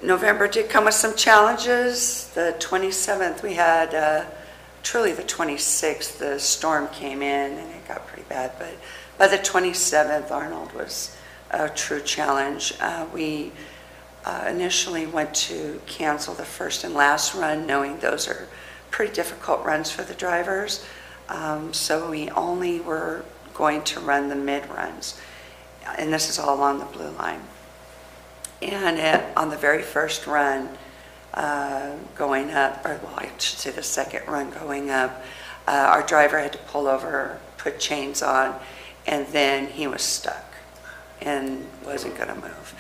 November did come with some challenges. The 27th, we had, truly the 26th, the storm came in and it got pretty bad, but by the 27th, Arnold was a true challenge. We initially went to cancel the first and last run, knowing those are pretty difficult runs for the drivers. So we only were going to run the mid runs, and this is all along the blue line. And on the very first run going up, or well, I should say the second run going up, our driver had to pull over, put chains on, and then he was stuck and wasn't going to move.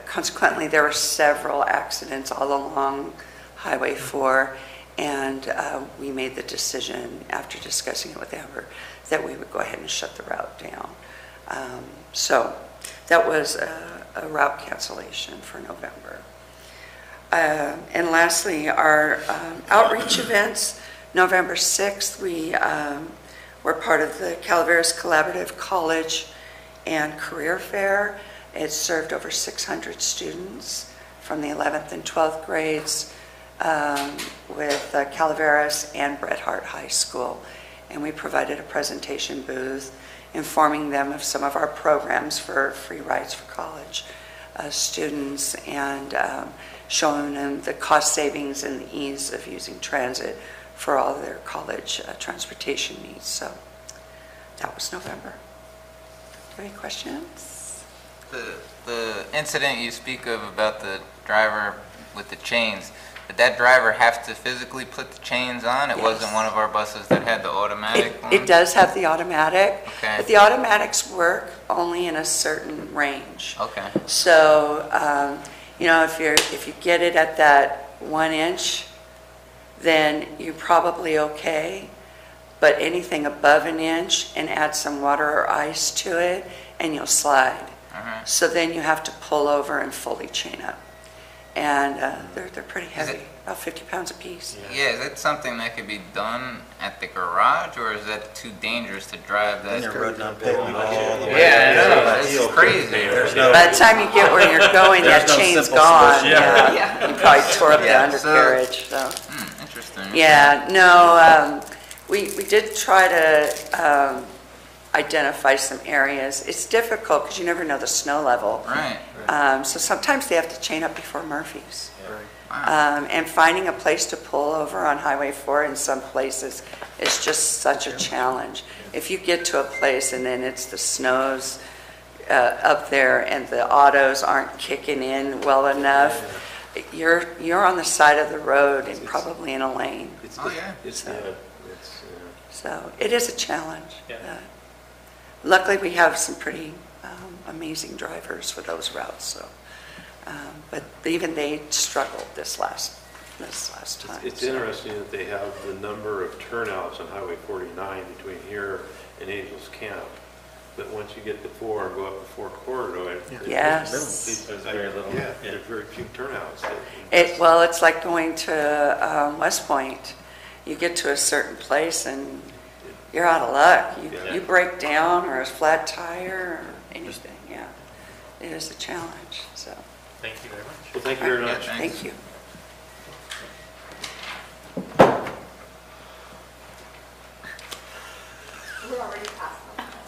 Consequently, there were several accidents all along Highway 4, and we made the decision, after discussing it with Amber, that we would go ahead and shut the route down. So that was a route cancellation for November. And lastly, our outreach events. November 6th, we were part of the Calaveras Collaborative College and Career Fair. It served over 600 students from the 11th and 12th grades with Calaveras and Bret Harte High School. And we provided a presentation booth informing them of some of our programs for free rides for college students, and showing them the cost savings and the ease of using transit for all of their college transportation needs. So that was November. Do you have any questions? The incident you speak of about the driver with the chains, did that driver have to physically put the chains on? It wasn't one of our buses that had the automatic one? It does have the automatic, Okay. but the automatics work only in a certain range. Okay. So, you know, if you get it at that 1 inch, then you're probably okay. But anything above an inch, and add some water or ice to it, and you'll slide. So then you have to pull over and fully chain up. And they're pretty heavy, about 50 pounds a piece. Yeah, is that something that could be done at the garage, or is that too dangerous to drive that? Then you're roading on pavement all the way. Yeah, it's crazy. By the time you get where you're going, that no chain's simple gone. solution. Yeah. You probably tore up the Yeah, undercarriage. So. Interesting. Yeah, no, we did try to identify some areas. It's difficult because you never know the snow level. Right. So sometimes they have to chain up before Murphy's. Wow. And finding a place to pull over on Highway 4 in some places is just such a challenge. If you get to a place and then it's the snows up there and the autos aren't kicking in well enough, you're on the side of the road and probably in a lane. Oh, yeah. So it is a challenge. Luckily, we have some pretty amazing drivers for those routes. So, but even they struggled this last time. It's interesting that they have the number of turnouts on Highway 49 between here and Angels Camp. But once you get to 4 and go up the 4 corridor, Yes. there's very little. Yeah, there's very few turnouts. Well, it's like going to West Point. You get to a certain place and you're out of luck. You break down, or a flat tire, or anything. Yeah, it is a challenge. So. Thank you very much. Well, thank you very much. Yeah, Thank you.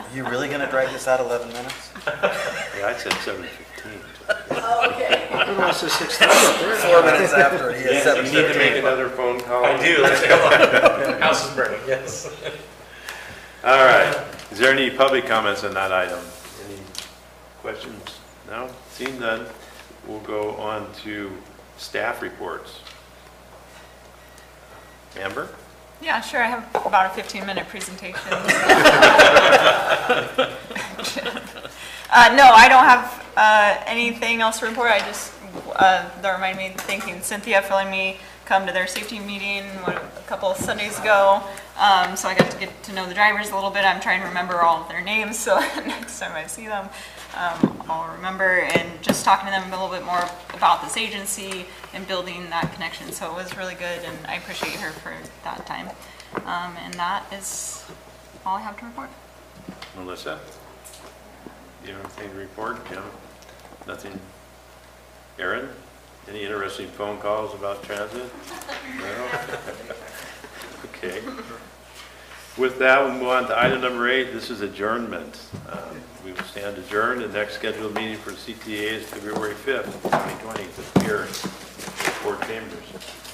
Are you really going to drag this out 11 minutes? Yeah, I said 7:15. Okay. 4 minutes after he is You need to make 7:15. another phone call. I do. Let's go. House is burning. Yes. All right. Is there any public comments on that item? Any questions? No? Seeing none, we'll go on to staff reports. Amber? Yeah, sure. I have about a 15-minute presentation. No, I don't have anything else to report. I just, that reminded me, thanking Cynthia for letting me come to their safety meeting a couple of Sundays ago. So I got to get to know the drivers a little bit. I'm trying to remember all of their names, so next time I see them, I'll remember, and just talking to them a little bit more about this agency and building that connection. So it was really good, and I appreciate her for that time. And that is all I have to report. Melissa? Do you have anything to report? Jim? Nothing? Aaron? Any interesting phone calls about transit? No? Okay. With that, we'll move on to item number 8. This is adjournment. We will stand adjourned. The next scheduled meeting for CTA is February 5th, 2020, here in Fort Chambers.